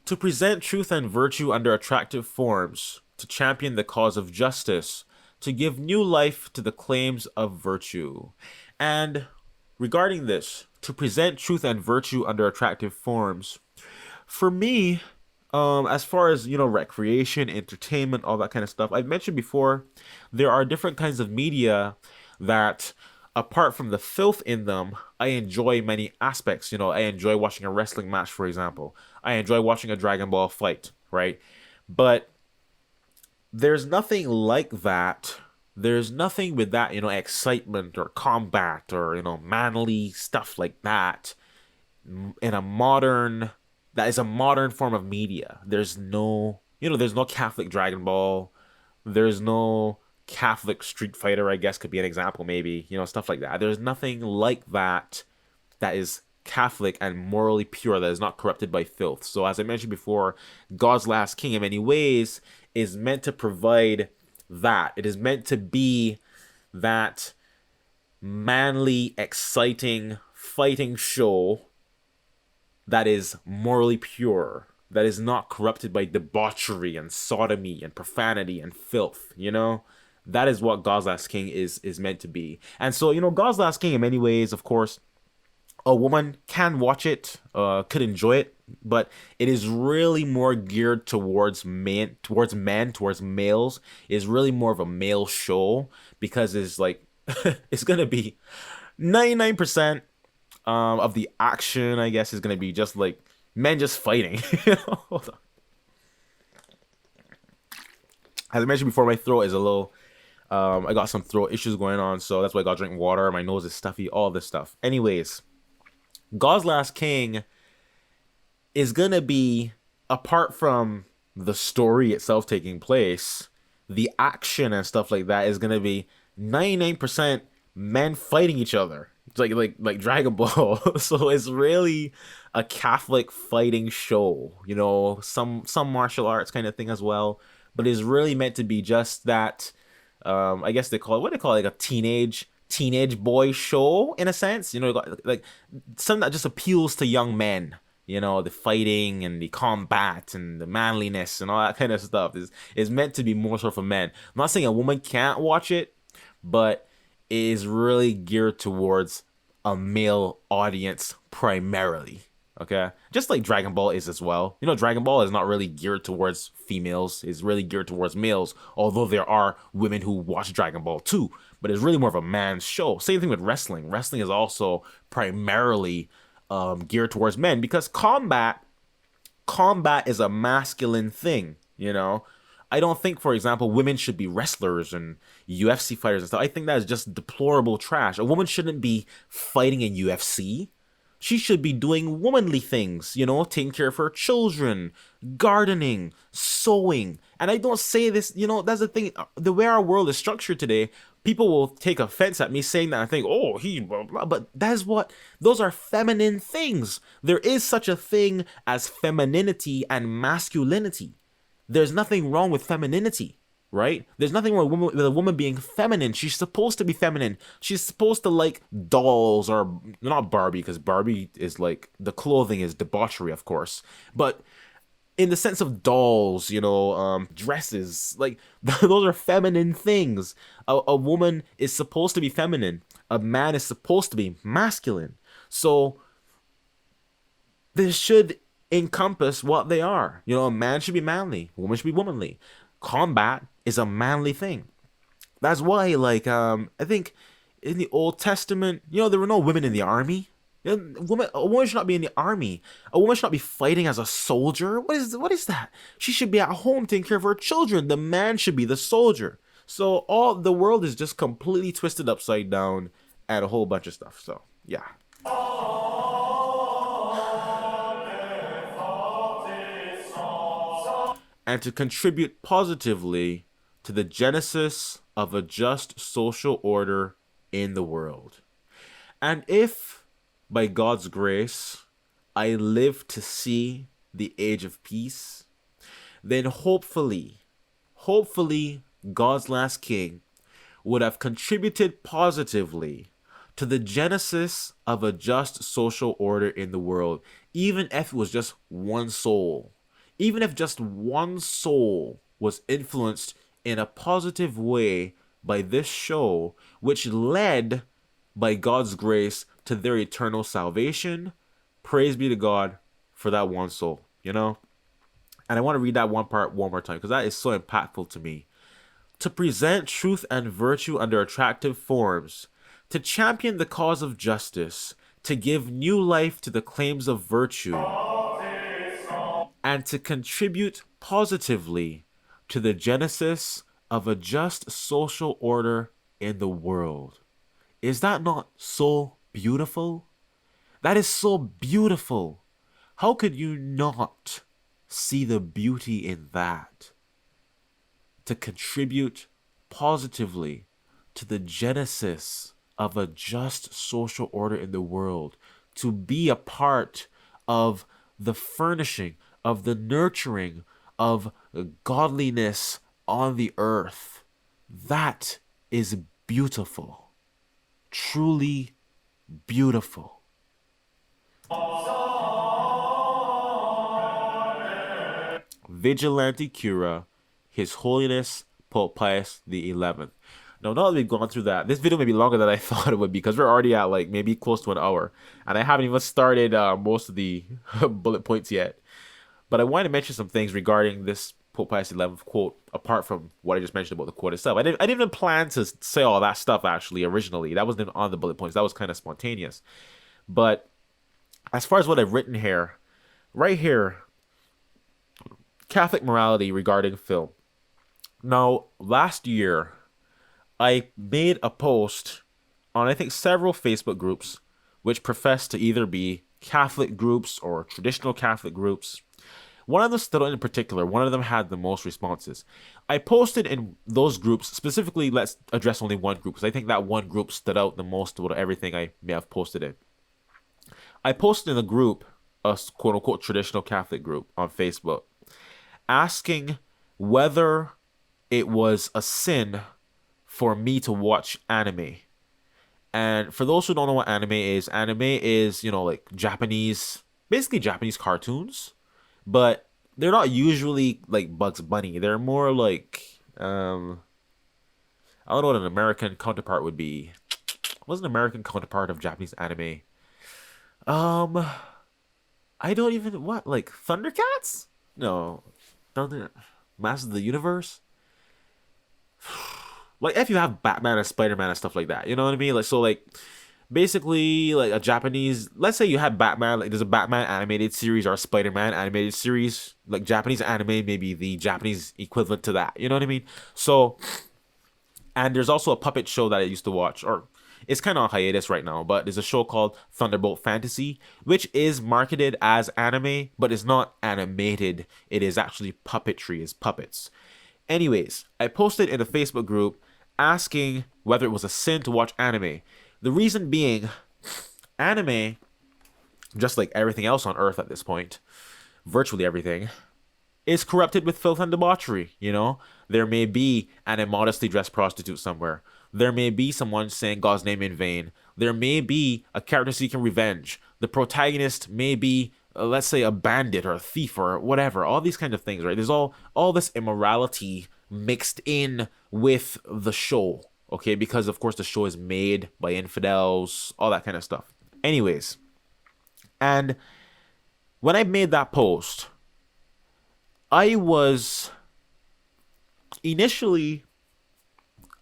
To present truth and virtue under attractive forms, to champion the cause of justice, to give new life to the claims of virtue. And regarding this, to present truth and virtue under attractive forms, for me, as far as, recreation, entertainment, all that kind of stuff, I've mentioned before, there are different kinds of media that, apart from the filth in them, I enjoy many aspects. I enjoy watching a wrestling match, for example. I enjoy watching a Dragon Ball fight, right? But there's nothing like that. There's nothing with that, excitement or combat or, manly stuff like that in that is a modern form of media. There's no Catholic Dragon Ball. There's no Catholic Street Fighter, I guess, could be an example, maybe, stuff like that. There's nothing like that is Catholic and morally pure, that is not corrupted by filth. So as I mentioned before, God's Last King in many ways is meant to provide that. It is meant to be that manly, exciting, fighting show that is morally pure, that is not corrupted by debauchery and sodomy and profanity and filth, That is what God's Last King is meant to be. And so, God's Last King, in many ways, of course, a woman can watch it, could enjoy it, but it is really more geared towards towards males. It's really more of a male show, because it's like, it's going to be 99% of the action, I guess, is going to be just like men just fighting. Hold on. As I mentioned before, my throat is a little... I got some throat issues going on, so that's why I got to drink water. My nose is stuffy, all this stuff. Anyways, God's Last King is going to be, apart from the story itself taking place, the action and stuff like that is going to be 99% men fighting each other. It's like Dragon Ball. So it's really a Catholic fighting show, some martial arts kind of thing as well, but it's really meant to be just that. I guess they call it like a teenage boy show, in a sense, like something that just appeals to young men, the fighting and the combat and the manliness and all that kind of stuff is meant to be more so for men. I'm not saying a woman can't watch it, but it is really geared towards a male audience primarily. Okay, just like Dragon Ball is as well. Dragon Ball is not really geared towards females. It's really geared towards males, although there are women who watch Dragon Ball too. But it's really more of a man's show. Same thing with wrestling. Wrestling is also primarily geared towards men, because combat is a masculine thing. You know, I don't think, for example, women should be wrestlers and UFC fighters and stuff. I think that is just deplorable trash. A woman shouldn't be fighting in UFC. She should be doing womanly things, taking care of her children, gardening, sewing. And I don't say this, that's the thing. The way our world is structured today, people will take offense at me saying that. I think, oh, he, blah, blah. But those are feminine things. There is such a thing as femininity and masculinity. There's nothing wrong with femininity, right? There's nothing wrong with a woman being feminine. She's supposed to be feminine. She's supposed to like dolls, or not Barbie, because Barbie is like, the clothing is debauchery, of course. But in the sense of dolls, dresses, like those are feminine things. A woman is supposed to be feminine. A man is supposed to be masculine. So this should encompass what they are. A man should be manly, a woman should be womanly. Combat is a manly thing. That's why, like, I think in the Old Testament, there were no women in the army. A woman should not be in the army. A woman should not be fighting as a soldier. What is that? She should be at home taking care of her children. The man should be the soldier. So all the world is just completely twisted upside down and a whole bunch of stuff. So yeah. And to contribute positively to the genesis of a just social order in the world. And if, by God's grace, I live to see the age of peace, then hopefully, God's last king would have contributed positively to the genesis of a just social order in the world, even if it was just one soul. Even if just one soul was influenced in a positive way by this show, which led, by God's grace, to their eternal salvation, praise be to God for that one soul, And I want to read that one part one more time because that is so impactful to me. To present truth and virtue under attractive forms, to champion the cause of justice, to give new life to the claims of virtue, and to contribute positively to the genesis of a just social order in the world. Is that not so beautiful? That is so beautiful. How could you not see the beauty in that? To contribute positively to the genesis of a just social order in the world, to be a part of the furnishing, of the nurturing of godliness on the earth. That is beautiful. Truly beautiful. Vigilante Cura, His Holiness Pope Pius the 11th. Now that we've gone through that, this video may be longer than I thought it would be because we're already at like maybe close to an hour, and I haven't even started most of the bullet points yet. But I wanted to mention some things regarding this Pope Pius XI quote, apart from what I just mentioned about the quote itself. I didn't even plan to say all that stuff actually originally. That wasn't on the bullet points. That was kind of spontaneous. But as far as what I've written here, right here, Catholic morality regarding film. Now, last year, I made a post on, I think, several Facebook groups which profess to either be Catholic groups or traditional Catholic groups. One of them stood out in particular. One of them had the most responses. I posted in those groups, specifically, let's address only one group, because I think that one group stood out the most out of everything I may have posted in. I posted in a group, a quote-unquote traditional Catholic group on Facebook, asking whether it was a sin for me to watch anime. And for those who don't know what anime is, like Japanese, basically Japanese cartoons. But they're not usually like Bugs Bunny. They're more like, I don't know what an American counterpart would be. What's an American counterpart of Japanese anime? I don't even, what, like Thundercats? No. Masters of the Universe? Like if you have Batman and Spider-Man and stuff like that, you know what I mean? Like, so like basically like a Japanese. Let's say you had Batman, like there's a Batman animated series or a Spider-Man animated series, like Japanese anime, maybe the Japanese equivalent to that. You know what I mean? So, and there's also a puppet show that I used to watch, or it's kind of on hiatus right now, but there's a show called Thunderbolt Fantasy, which is marketed as anime, but it's not animated. It is actually puppetry, is puppets. Anyways, I posted in a Facebook group asking whether it was a sin to watch anime. The reason being, anime, just like everything else on Earth at this point, virtually everything, is corrupted with filth and debauchery. There may be an immodestly dressed prostitute somewhere. There may be someone saying God's name in vain. There may be a character seeking revenge. The protagonist may be, let's say, a bandit or a thief or whatever. All these kinds of things, right? There's all this immorality mixed in with the show, okay? Because of course the show is made by infidels, all that kind of stuff. Anyways, and when I made that post, I was initially,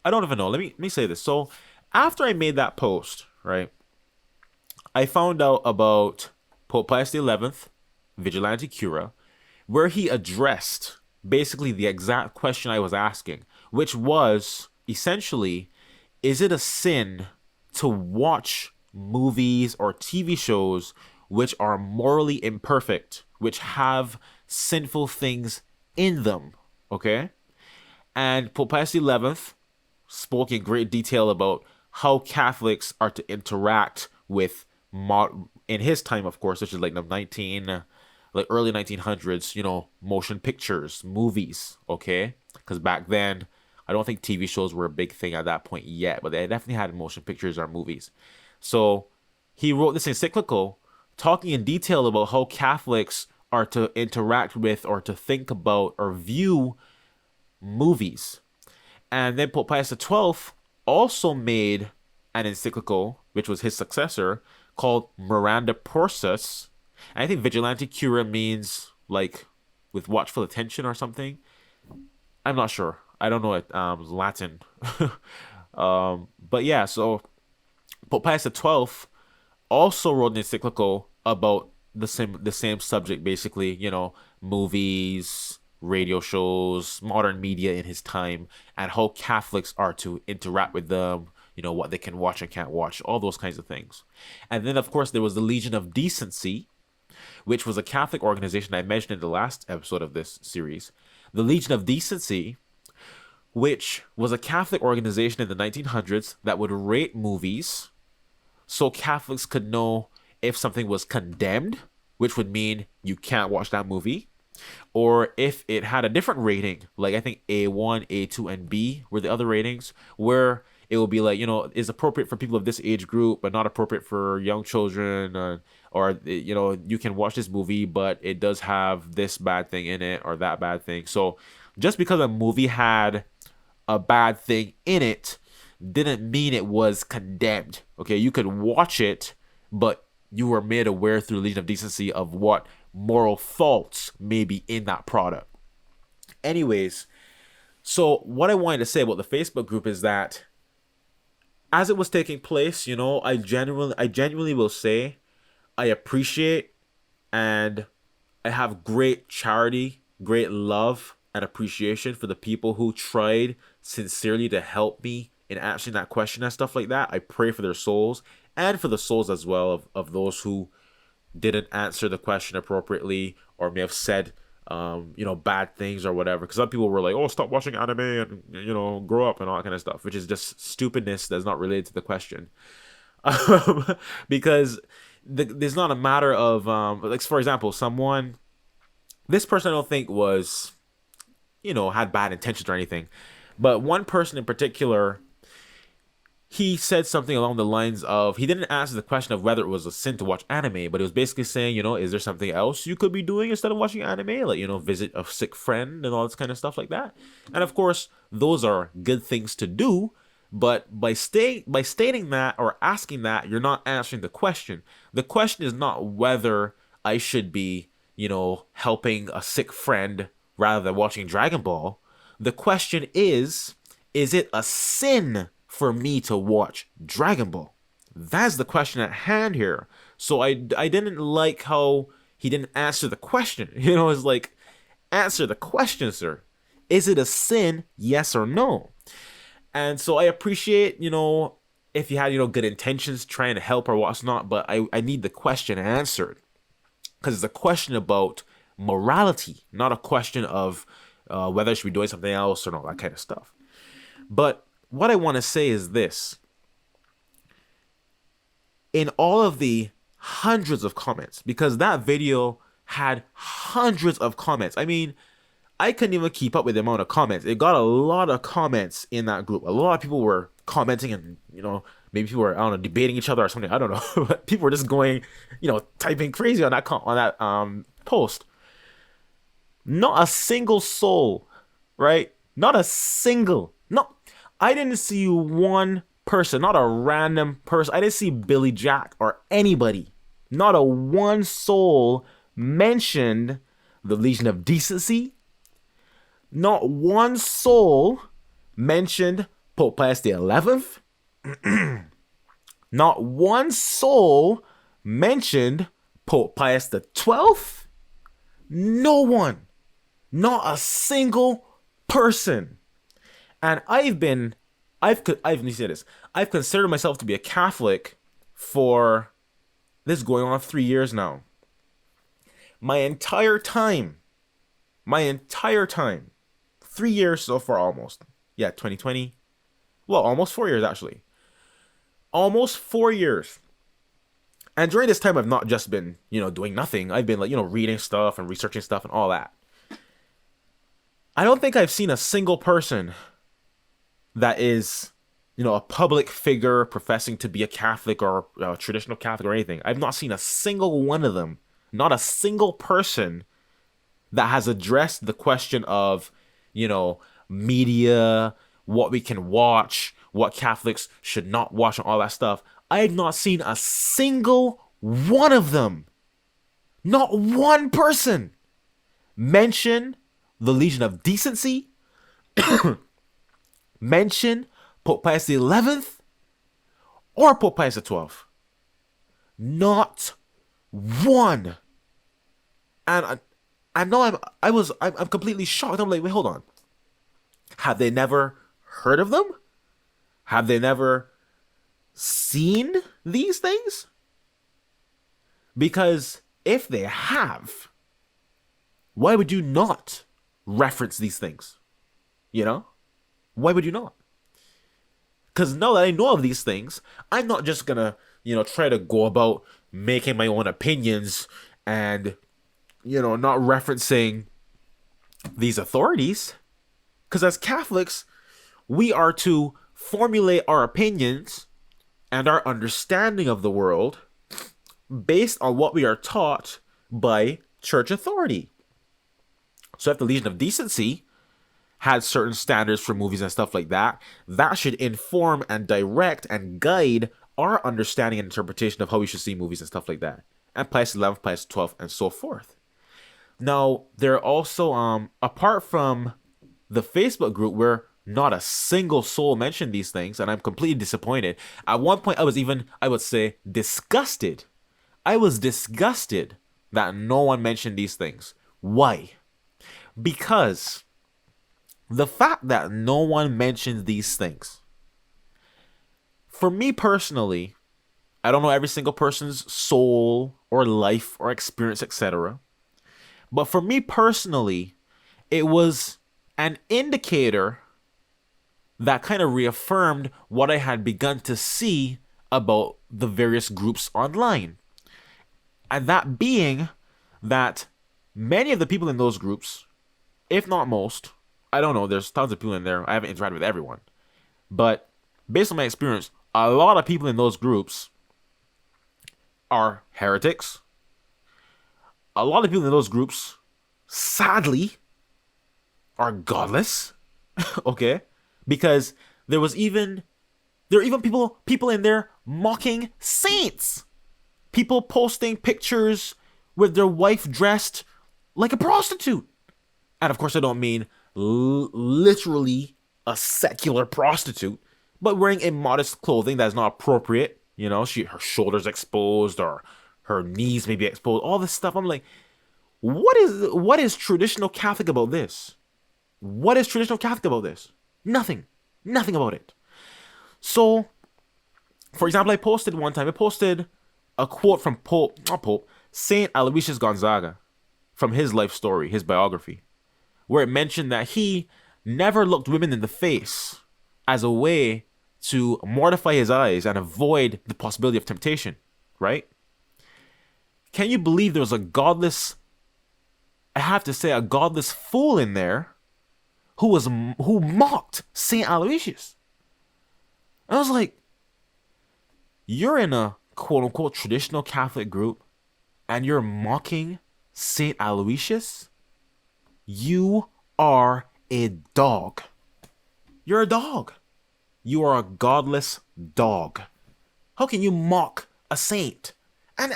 I don't even know. Let me say this. So after I made that post, right, I found out about Pope Pius XI, Vigilante Cura, where he addressed basically the exact question I was asking, which was essentially, is it a sin to watch movies or TV shows which are morally imperfect, which have sinful things in them? Okay? And Pope Pius XI spoke in great detail about how Catholics are to interact with in his time, of course, which is like like early 1900s, motion pictures, movies, okay? Because back then, I don't think TV shows were a big thing at that point yet, but they definitely had motion pictures or movies. So he wrote this encyclical talking in detail about how Catholics are to interact with or to think about or view movies. And then Pope Pius XII also made an encyclical, which was his successor, called Miranda Porsus. And I think Vigilante Cura means like with watchful attention or something. I'm not sure. I don't know it Latin. But yeah, so Pope Pius XII also wrote an encyclical about the same subject, basically, movies, radio shows, modern media in his time, and how Catholics are to interact with them, what they can watch and can't watch, all those kinds of things. And then, of course, there was the Legion of Decency, which was a Catholic organization I mentioned in the last episode of this series. The Legion of Decency, which was a Catholic organization in the 1900s that would rate movies so Catholics could know if something was condemned, which would mean you can't watch that movie, or if it had a different rating, like I think A1, A2, and B were the other ratings, where it will be like, is appropriate for people of this age group, but not appropriate for young children, or you can watch this movie, but it does have this bad thing in it or that bad thing. So just because a movie had a bad thing in it didn't mean it was condemned. Okay, you could watch it, but you were made aware through Legion of Decency of what moral faults may be in that product. Anyways, so what I wanted to say about the Facebook group is that as it was taking place, I genuinely will say I appreciate and I have great charity, great love and appreciation for the people who tried sincerely to help me in answering that question and stuff like that. I pray for their souls and for the souls as well of those who didn't answer the question appropriately or may have said bad things or whatever. Because some people were like, oh, stop watching anime and grow up and all that kind of stuff, which is just stupidness that's not related to the question. Because there's not a matter of like, for example, this person I don't think was had bad intentions or anything, but one person in particular, he said something along the lines of, he didn't answer the question of whether it was a sin to watch anime, but he was basically saying, is there something else you could be doing instead of watching anime? Like, visit a sick friend and all this kind of stuff like that. And of course, those are good things to do, but by stating that or asking that, you're not answering the question. The question is not whether I should be, helping a sick friend rather than watching Dragon Ball. The question is it a sin for me to watch Dragon Ball? That's the question at hand here. So I didn't like how he didn't answer the question. It's like, answer the question, sir. Is it a sin? Yes or no? And so I appreciate, if you had, good intentions trying to help or what's not, but I need the question answered. Because it's a question about morality, not a question of whether I should be doing something else or not, that kind of stuff. But what I want to say is this. In all of the hundreds of comments, because that video had hundreds of comments. I mean, I couldn't even keep up with the amount of comments. It got a lot of comments in that group. A lot of people were commenting and, maybe people were, I don't know, debating each other or something. I don't know. But people were just going, typing crazy on that post. Not a single soul, right? Not a single. No, I didn't see one person, not a random person. I didn't see Billy Jack or anybody. Not a one soul mentioned the Legion of Decency. Not one soul mentioned Pope Pius the 11th. Not one soul mentioned Pope Pius the 12th. No one. Not a single person. And I've considered myself to be a Catholic for this is going on 3 years now. My entire time, 3 years so far almost. Yeah, 2020. Well, almost 4 years actually. Almost 4 years. And during this time, I've not just been, doing nothing. I've been reading stuff and researching stuff and all that. I don't think I've seen a single person that is, a public figure professing to be a Catholic or a traditional Catholic or anything. I've not seen a single one of them, not a single person that has addressed the question of, media, what we can watch, what Catholics should not watch, and all that stuff. I have not seen a single one of them, not one person, mention the Legion of Decency, mention Pope Pius the 11th, or Pope Pius the 12th. Not one. And I'm completely shocked. I'm like, wait, hold on. Have they never heard of them? Have they never seen these things? Because if they have, why would you not reference these things? Why would you not? Because now that I know of these things, I'm not just gonna, try to go about making my own opinions and, not referencing these authorities. Because as Catholics, we are to formulate our opinions and our understanding of the world based on what we are taught by church authority. So if the Legion of Decency had certain standards for movies and stuff like that, that should inform and direct and guide our understanding and interpretation of how we should see movies and stuff like that. And Pius 11, Pius 12, and so forth. Now, there are also, apart from the Facebook group where not a single soul mentioned these things, and I'm completely disappointed. At one point, I would say, disgusted. I was disgusted that no one mentioned these things. Why? Because the fact that no one mentions these things, for me personally, I don't know every single person's soul or life or experience, etc. But for me personally, it was an indicator that kind of reaffirmed what I had begun to see about the various groups online. And that being that many of the people in those groups, if not most, I don't know, there's tons of people in there, I haven't interacted with everyone, but based on my experience, a lot of people in those groups are heretics. A lot of people in those groups, sadly, are godless. Okay? Because there are even people in there mocking saints. People posting pictures with their wife dressed like a prostitute. And of course I don't mean literally a secular prostitute, but wearing immodest clothing that is not appropriate Her shoulders exposed or her knees may be exposed. All this stuff. I'm like, what is traditional Catholic about this? What is traditional Catholic about this? Nothing. Nothing about it. So, for example, I posted a quote from Saint Aloysius Gonzaga from his life story, his biography, where it mentioned that he never looked women in the face as a way to mortify his eyes and avoid the possibility of temptation, right? Can you believe there was I have to say, a godless fool in there who mocked Saint Aloysius? I was like, you're in a quote unquote traditional Catholic group and you're mocking Saint Aloysius? You are a dog. You're a dog. You are a godless dog. How can you mock a saint? And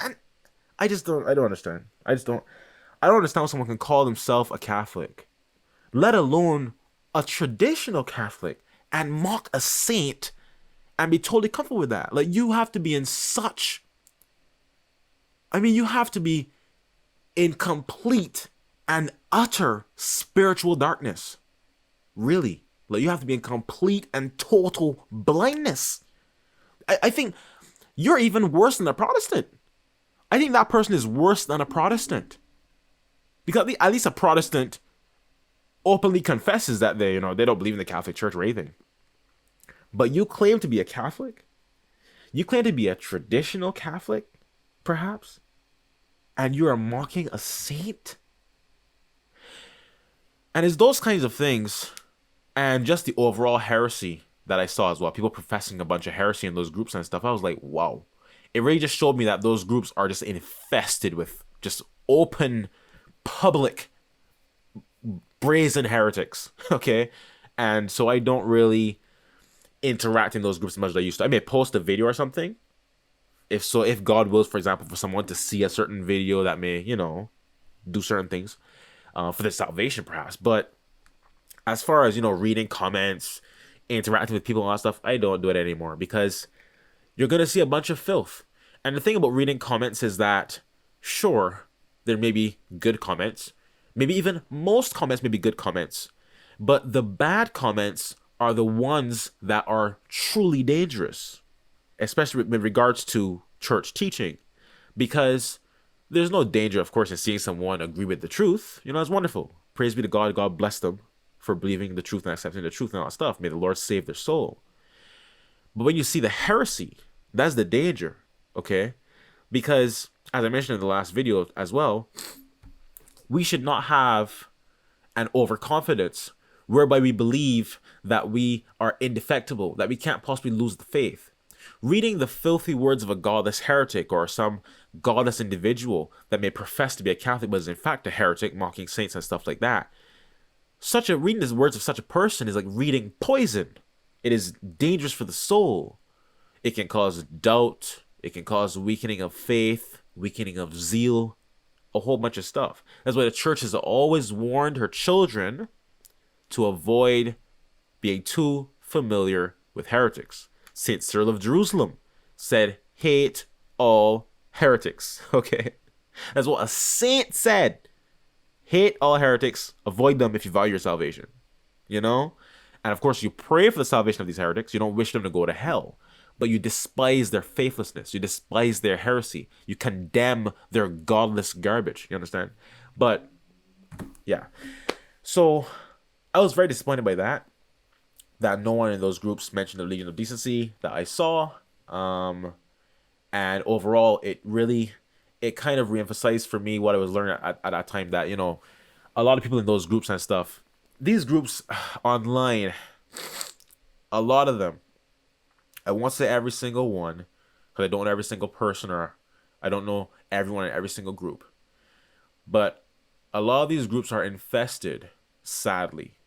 I don't understand. I don't understand how someone can call himself a Catholic, let alone a traditional Catholic, and mock a saint and be totally comfortable with that. Like, you have to be you have to be in complete and utter spiritual darkness. Really. Like, you have to be in complete and total blindness. I think you're even worse than a Protestant. I think that person is worse than a Protestant. Because at least a Protestant openly confesses that they don't believe in the Catholic Church or anything. But you claim to be a Catholic? You claim to be a traditional Catholic, perhaps? And you are mocking a saint? And it's those kinds of things, and just the overall heresy that I saw as well. People professing a bunch of heresy in those groups and stuff. I was like, wow. It really just showed me that those groups are just infested with just open, public, brazen heretics. Okay? And so I don't really interact in those groups as much as I used to. I may post a video or something. If God wills, for example, for someone to see a certain video that may, do certain things for their salvation, perhaps. But as far as, reading comments, interacting with people and all that stuff, I don't do it anymore because you're going to see a bunch of filth. And the thing about reading comments is that, sure, there may be good comments. Maybe even most comments may be good comments. But the bad comments are the ones that are truly dangerous, especially with regards to church teaching. Because there's no danger, of course, in seeing someone agree with the truth. It's wonderful. Praise be to God. God bless them for believing the truth and accepting the truth and all that stuff. May the Lord save their soul. But when you see the heresy, that's the danger, okay? Because, as I mentioned in the last video as well, we should not have an overconfidence whereby we believe that we are indefectible, that we can't possibly lose the faith. Reading the filthy words of a godless heretic or some godless individual that may profess to be a Catholic but is in fact a heretic, mocking saints and stuff like that, reading the words of such a person is like reading poison. It is dangerous for the soul. It can cause doubt. It can cause weakening of faith, weakening of zeal, a whole bunch of stuff. That's why the church has always warned her children to avoid being too familiar with heretics. Saint Cyril of Jerusalem said, hate all heretics. Okay? That's what a saint said. Hate all heretics. Avoid them if you value your salvation. And of course, you pray for the salvation of these heretics. You don't wish them to go to hell. But you despise their faithlessness. You despise their heresy. You condemn their godless garbage. You understand? But, yeah. So, I was very disappointed by that no one in those groups mentioned the Legion of Decency that I saw. And overall, it kind of reemphasized for me what I was learning at that time, that, a lot of people in those groups and stuff, these groups online, a lot of them, I won't say every single one, because I don't know every single person, or I don't know everyone in every single group. But a lot of these groups are infested, sadly,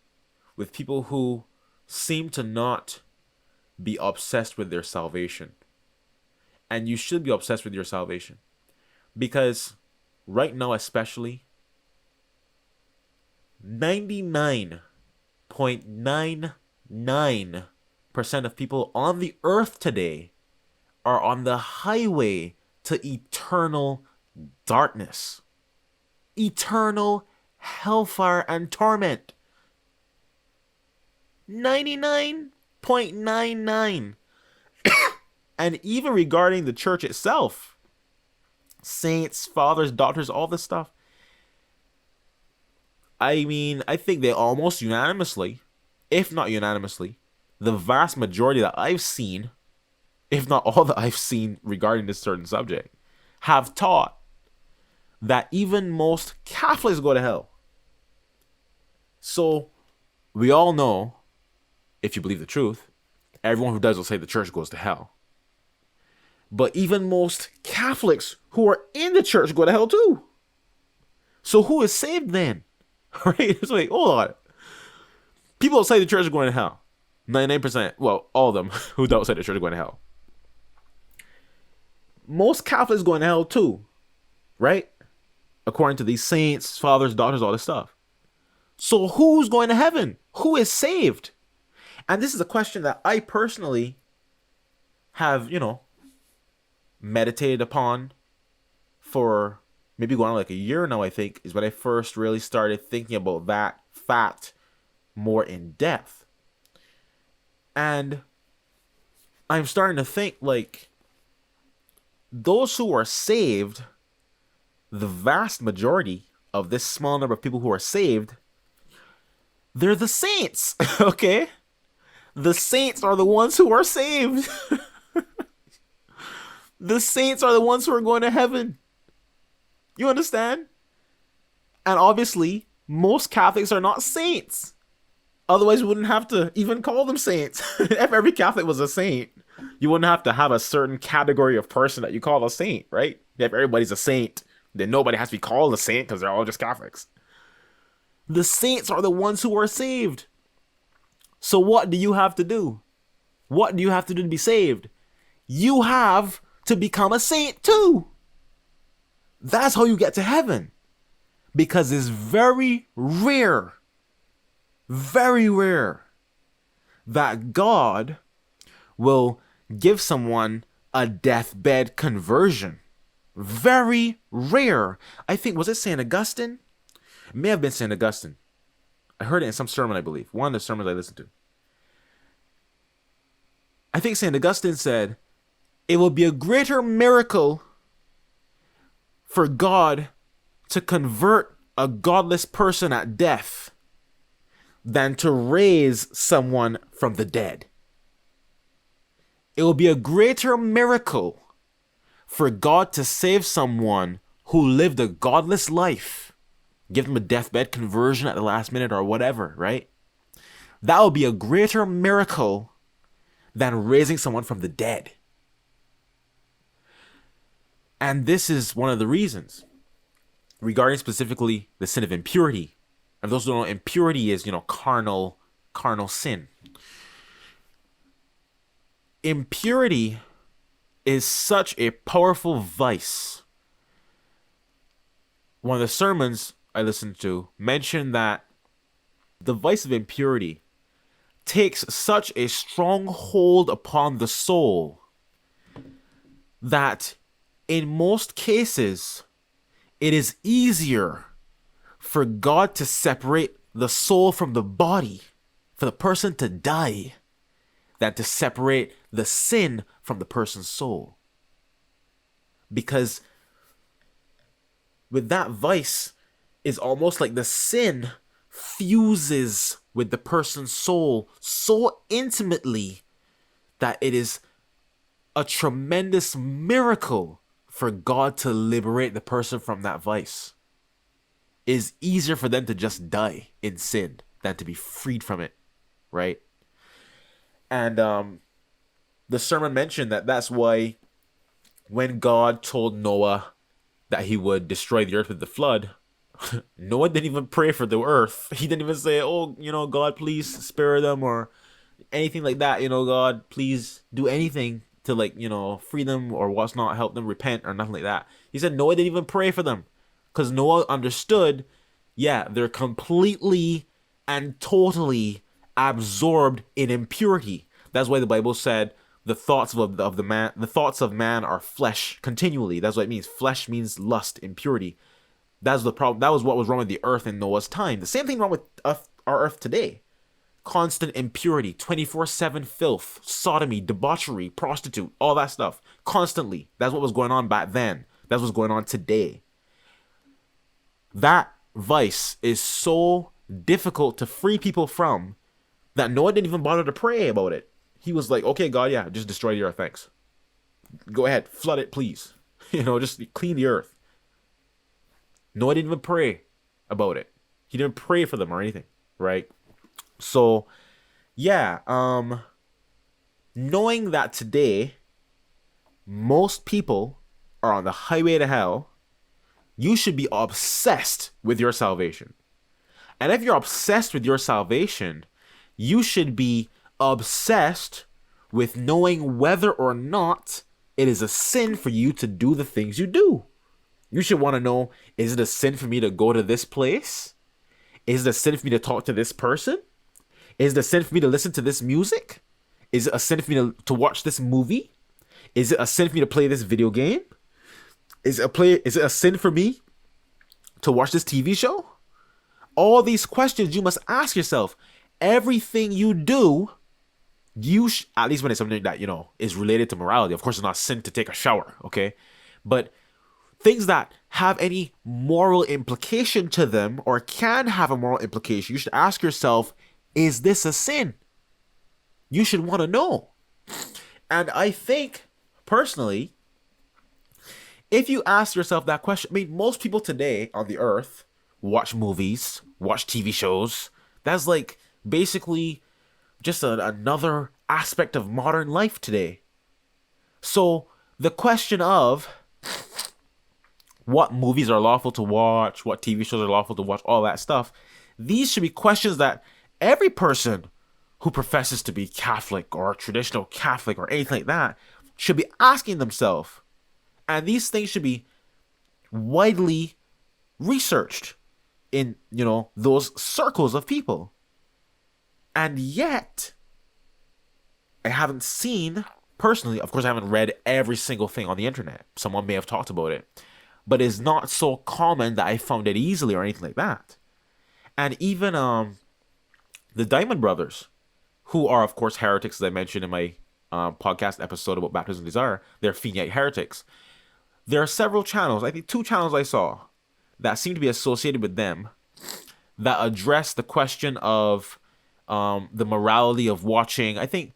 with people who seem to not be obsessed with their salvation. And you should be obsessed with your salvation. Because right now especially, 99.99% of people on the earth today are on the highway to eternal darkness, eternal hellfire and torment. 99.99. And even regarding the church itself, saints, fathers, doctors, all this stuff, I mean, I think they almost unanimously, if not unanimously, the vast majority that I've seen, if not all that I've seen regarding this certain subject, have taught that even most Catholics go to hell. So, we all know, if you believe the truth, everyone who does will say the church goes to hell. But even most Catholics who are in the church go to hell too. So who is saved then? Right? It's like, hold on. People say the church is going to hell. 99%, well, all of them who don't say the church is going to hell. Most Catholics going to hell too. Right? According to these saints, fathers, daughters, all this stuff. So who's going to heaven? Who is saved? And this is a question that I personally have, meditated upon for maybe going on like a year now, I think, is when I first really started thinking about that fact more in depth. And I'm starting to think, like, those who are saved, the vast majority of this small number of people who are saved, they're the saints, okay? The saints are the ones who are saved. The saints are the ones who are going to heaven. You understand? And obviously, most Catholics are not saints. Otherwise, we wouldn't have to even call them saints. If every Catholic was a saint, you wouldn't have to have a certain category of person that you call a saint, right? If everybody's a saint, then nobody has to be called a saint because they're all just Catholics. The saints are the ones who are saved. So what do you have to do? What do you have to do to be saved? You have to become a saint too. That's how you get to heaven. Because it's very rare that God will give someone a deathbed conversion. Very rare. I think, was it St. Augustine? It may have been St. Augustine. I heard it in some sermon, I believe. One of the sermons I listened to. I think St. Augustine said, it will be a greater miracle for God to convert a godless person at death than to raise someone from the dead. It will be a greater miracle for God to save someone who lived a godless life, give them a deathbed conversion at the last minute or whatever, right? That will be a greater miracle than raising someone from the dead. And this is one of the reasons regarding specifically the sin of impurity. And those who don't know, impurity is, carnal sin. Impurity is such a powerful vice. One of the sermons I listened to mentioned that the vice of impurity takes such a strong hold upon the soul that in most cases, it is easier for God to separate the soul from the body, for the person to die, than to separate the sin from the person's soul. Because with that vice, it's almost like the sin fuses with the person's soul so intimately that it is a tremendous miracle for God to liberate the person from that vice. It is easier for them to just die in sin than to be freed from it, right? And the sermon mentioned that that's why when God told Noah that he would destroy the earth with the flood, Noah didn't even pray for the earth. He didn't even say, oh, God, please spare them or anything like that. God, please do anything to free them or what's not, help them repent or nothing like that. He said Noah didn't even pray for them because Noah understood, they're completely and totally absorbed in impurity. That's why the Bible said the thoughts of man are flesh continually. That's what it means. Flesh means lust, impurity. That's the problem. That was what was wrong with the earth in Noah's time. The same thing wrong with our earth today. Constant impurity, 24/7 filth, sodomy, debauchery, prostitute, all that stuff. Constantly. That's what was going on back then. That's what's going on today. That vice is so difficult to free people from that Noah didn't even bother to pray about it. He was like, okay, God, yeah, just destroy the earth, thanks. Go ahead, flood it, please. Just clean the earth. Noah didn't even pray about it. He didn't pray for them or anything, right? So, yeah, knowing that today, most people are on the highway to hell, you should be obsessed with your salvation. And if you're obsessed with your salvation, you should be obsessed with knowing whether or not it is a sin for you to do the things you do. You should want to know, is it a sin for me to go to this place? Is it a sin for me to talk to this person? Is it a sin for me to listen to this music? Is it a sin for me to watch this movie? Is it a sin for me to play this video game? Is it a sin for me to watch this TV show? All these questions you must ask yourself. Everything you do, at least when it's something that, is related to morality. Of course, it's not sin to take a shower, okay? But things that have any moral implication to them or can have a moral implication, you should ask yourself, is this a sin? You should want to know. And I think, personally, if you ask yourself that question, most people today on the earth watch movies, watch TV shows. That's like basically just another aspect of modern life today. So the question of what movies are lawful to watch, what TV shows are lawful to watch, all that stuff, these should be questions that every person who professes to be Catholic or traditional Catholic or anything like that should be asking themselves. And these things should be widely researched in, those circles of people. And yet, I haven't seen, personally, of course I haven't read every single thing on the internet. Someone may have talked about it. But it's not so common that I found it easily or anything like that. And even the Diamond Brothers, who are, of course, heretics, as I mentioned in my podcast episode about baptism and desire, they're Feniite heretics. There are several channels, I think 2 channels I saw, that seem to be associated with them, that address the question of the morality of watching. I think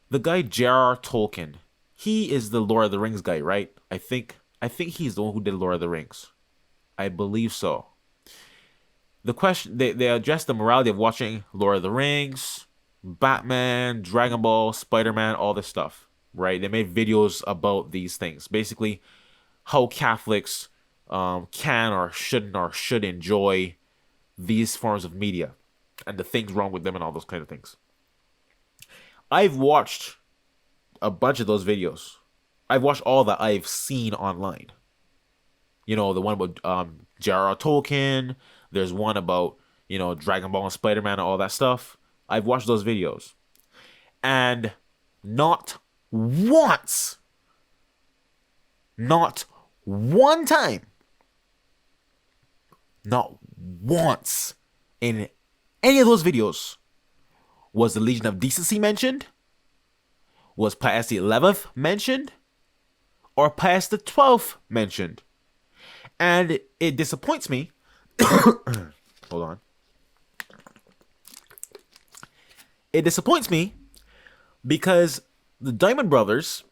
the guy J.R.R. Tolkien, he is the Lord of the Rings guy, right? I think he's the one who did Lord of the Rings. I believe so. The question, they address the morality of watching Lord of the Rings, Batman, Dragon Ball, Spider-Man, all this stuff, right? They made videos about these things. Basically, how Catholics can or should enjoy these forms of media and the things wrong with them and all those kind of things. I've watched a bunch of those videos. I've watched all that I've seen online. The one about J.R.R. Tolkien. There's one about, Dragon Ball and Spider-Man and all that stuff. I've watched those videos. And not once, not one time, not once in any of those videos was the Legion of Decency mentioned, was Pius the 11th mentioned, or Pius the 12th mentioned. And it disappoints me. Hold on. It disappoints me because the Diamond Brothers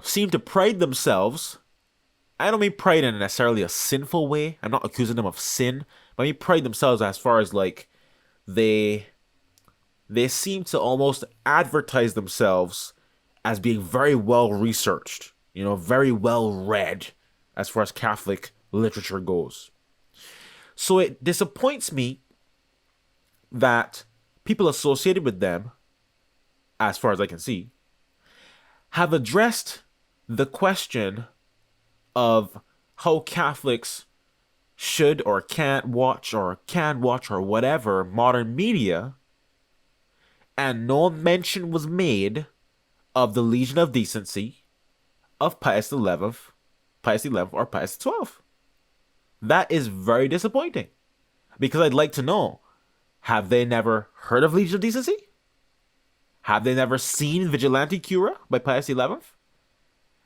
seem to pride themselves. I don't mean pride in necessarily a sinful way. I'm not accusing them of sin. But I mean pride themselves as far as like they seem to almost advertise themselves as being very well researched, very well read as far as Catholic literature goes. So it disappoints me that people associated with them, as far as I can see, have addressed the question of how Catholics should or can't watch or can watch or whatever modern media, and no mention was made of the Legion of Decency of Pius XI or Pius XII. That is very disappointing because I'd like to know, have they never heard of Legion of Decency? Have they never seen Vigilante Cura by Pius XI?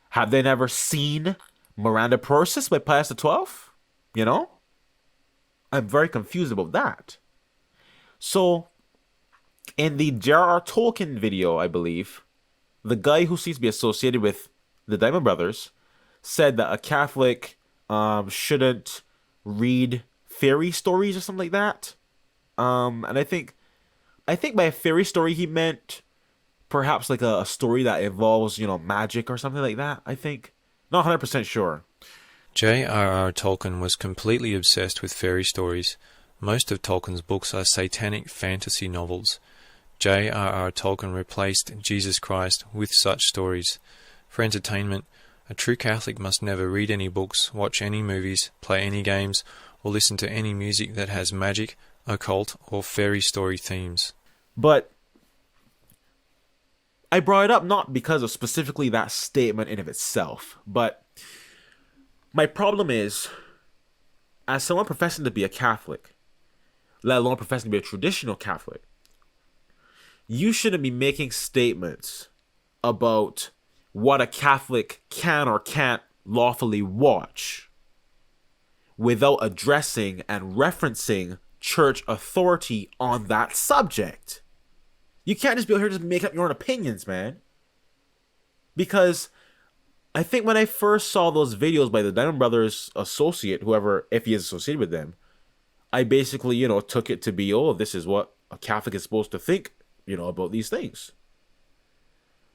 Have they never seen Miranda Procis by Pius XII? You know? I'm very confused about that. So, in the J.R.R. Tolkien video, I believe, the guy who seems to be associated with the Diamond Brothers said that a Catholic shouldn't read fairy stories or something like that. And I think by a fairy story he meant perhaps like a story that involves, magic or something like that. I think. Not 100% sure. J.R.R. Tolkien was completely obsessed with fairy stories. Most of Tolkien's books are satanic fantasy novels. J.R.R. Tolkien replaced Jesus Christ with such stories. For entertainment, a true Catholic must never read any books, watch any movies, play any games, or listen to any music that has magic, occult, or fairy story themes. But I brought it up not because of specifically that statement in of itself, but my problem is, as someone professing to be a Catholic, let alone professing to be a traditional Catholic, you shouldn't be making statements about what a Catholic can or can't lawfully watch without addressing and referencing church authority on that subject. You can't just be out here just make up your own opinions, man. Because I think when I first saw those videos by the Diamond Brothers associate, whoever, if he is associated with them, I basically, took it to be, this is what a Catholic is supposed to think, about these things.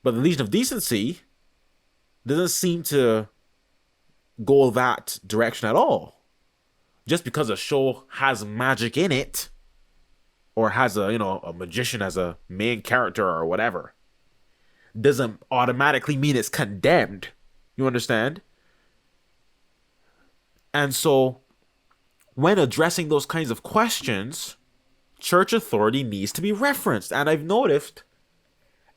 But the Legion of Decency doesn't seem to go that direction at all. Just because a show has magic in it, or has a magician as a main character or whatever, doesn't automatically mean it's condemned. You understand? And so, when addressing those kinds of questions, church authority needs to be referenced. And I've noticed,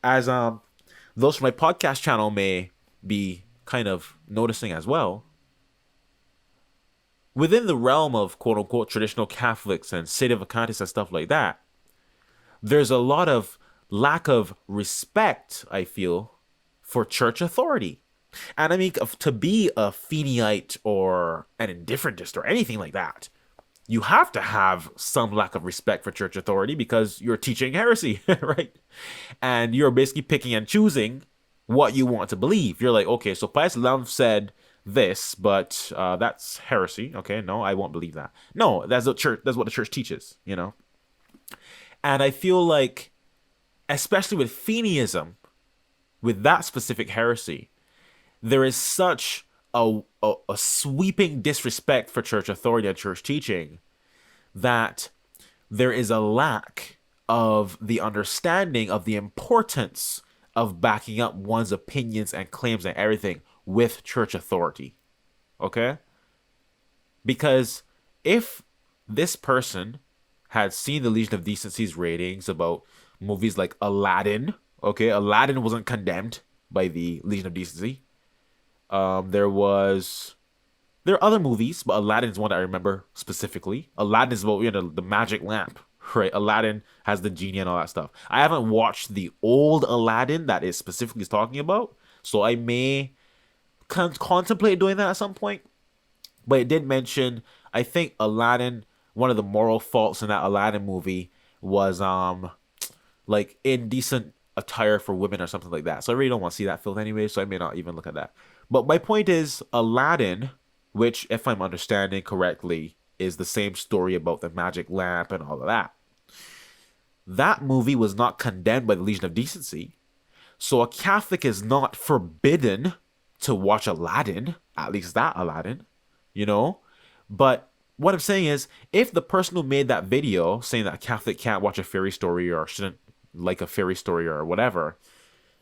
as those from my podcast channel may be kind of noticing as well, within the realm of quote-unquote traditional Catholics and sedevacantists and stuff like that, there's a lot of lack of respect, I feel, for church authority. And I mean, to be a Feeneyite or an indifferentist or anything like that, you have to have some lack of respect for church authority because you're teaching heresy, right? And you're basically picking and choosing what you want to believe. You're like, okay, so Pius XI said this, but that's heresy. Okay, no, I won't believe that. No, that's what the church teaches, And I feel like, especially with Feeneyism, with that specific heresy, there is such a sweeping disrespect for church authority and church teaching that there is a lack of the understanding of the importance of backing up one's opinions and claims and everything with church authority. Okay? Because if this person had seen the Legion of Decency's ratings about movies like Aladdin, okay, Aladdin wasn't condemned by the Legion of Decency. There are other movies, but Aladdin is one that I remember specifically. Aladdin is about the magic lamp, right? Aladdin has the genie and all that stuff. I haven't watched the old Aladdin that is specifically talking about, so I may contemplate doing that at some point. But it did mention, I think Aladdin, one of the moral faults in that Aladdin movie was like indecent attire for women or something like that. So I really don't want to see that filth anyway, so I may not even look at that. But my point is, Aladdin, which, if I'm understanding correctly, is the same story about the magic lamp and all of that. That movie was not condemned by the Legion of Decency. So a Catholic is not forbidden to watch Aladdin, at least that Aladdin, But what I'm saying is, if the person who made that video saying that a Catholic can't watch a fairy story or shouldn't like a fairy story or whatever,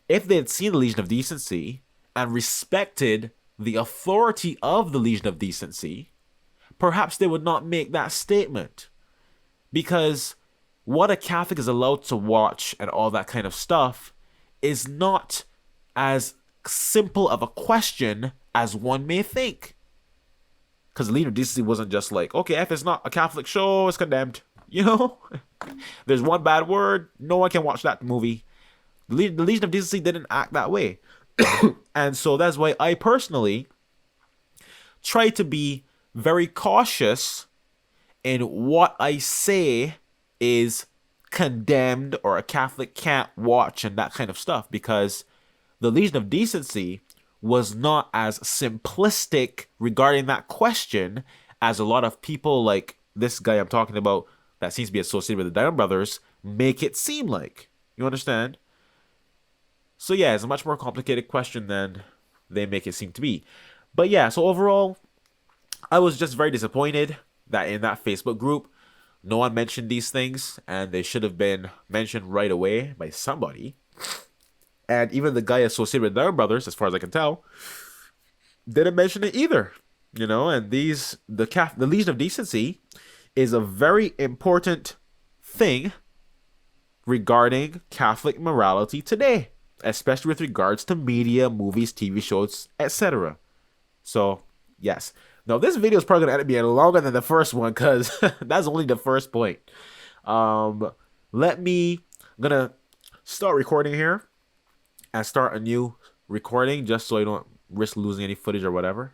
if they had seen the Legion of Decency and respected the authority of the Legion of Decency, perhaps they would not make that statement. Because what a Catholic is allowed to watch and all that kind of stuff is not as simple of a question as one may think. Because the Legion of Decency wasn't just like, okay, if it's not a Catholic show, it's condemned. You know? There's one bad word, no one can watch that movie. The Legion of Decency didn't act that way. And so that's why I personally try to be very cautious in what I say is condemned or a Catholic can't watch and that kind of stuff, because the Legion of Decency was not as simplistic regarding that question as a lot of people like this guy I'm talking about that seems to be associated with the Diamond Brothers make it seem like. You understand? So yeah, it's a much more complicated question than they make it seem to be. But yeah, so overall, I was just very disappointed that in that Facebook group, no one mentioned these things, and they should have been mentioned right away by somebody. And even the guy associated with Diamond Brothers, as far as I can tell, didn't mention it either. You know, and the Legion of Decency is a very important thing regarding Catholic morality today, especially with regards to media, movies, TV shows, etc. So, yes. Now, this video is probably going to end up being longer than the first one because that's only the first point. I'm going to start recording here and start a new recording just so I don't risk losing any footage or whatever.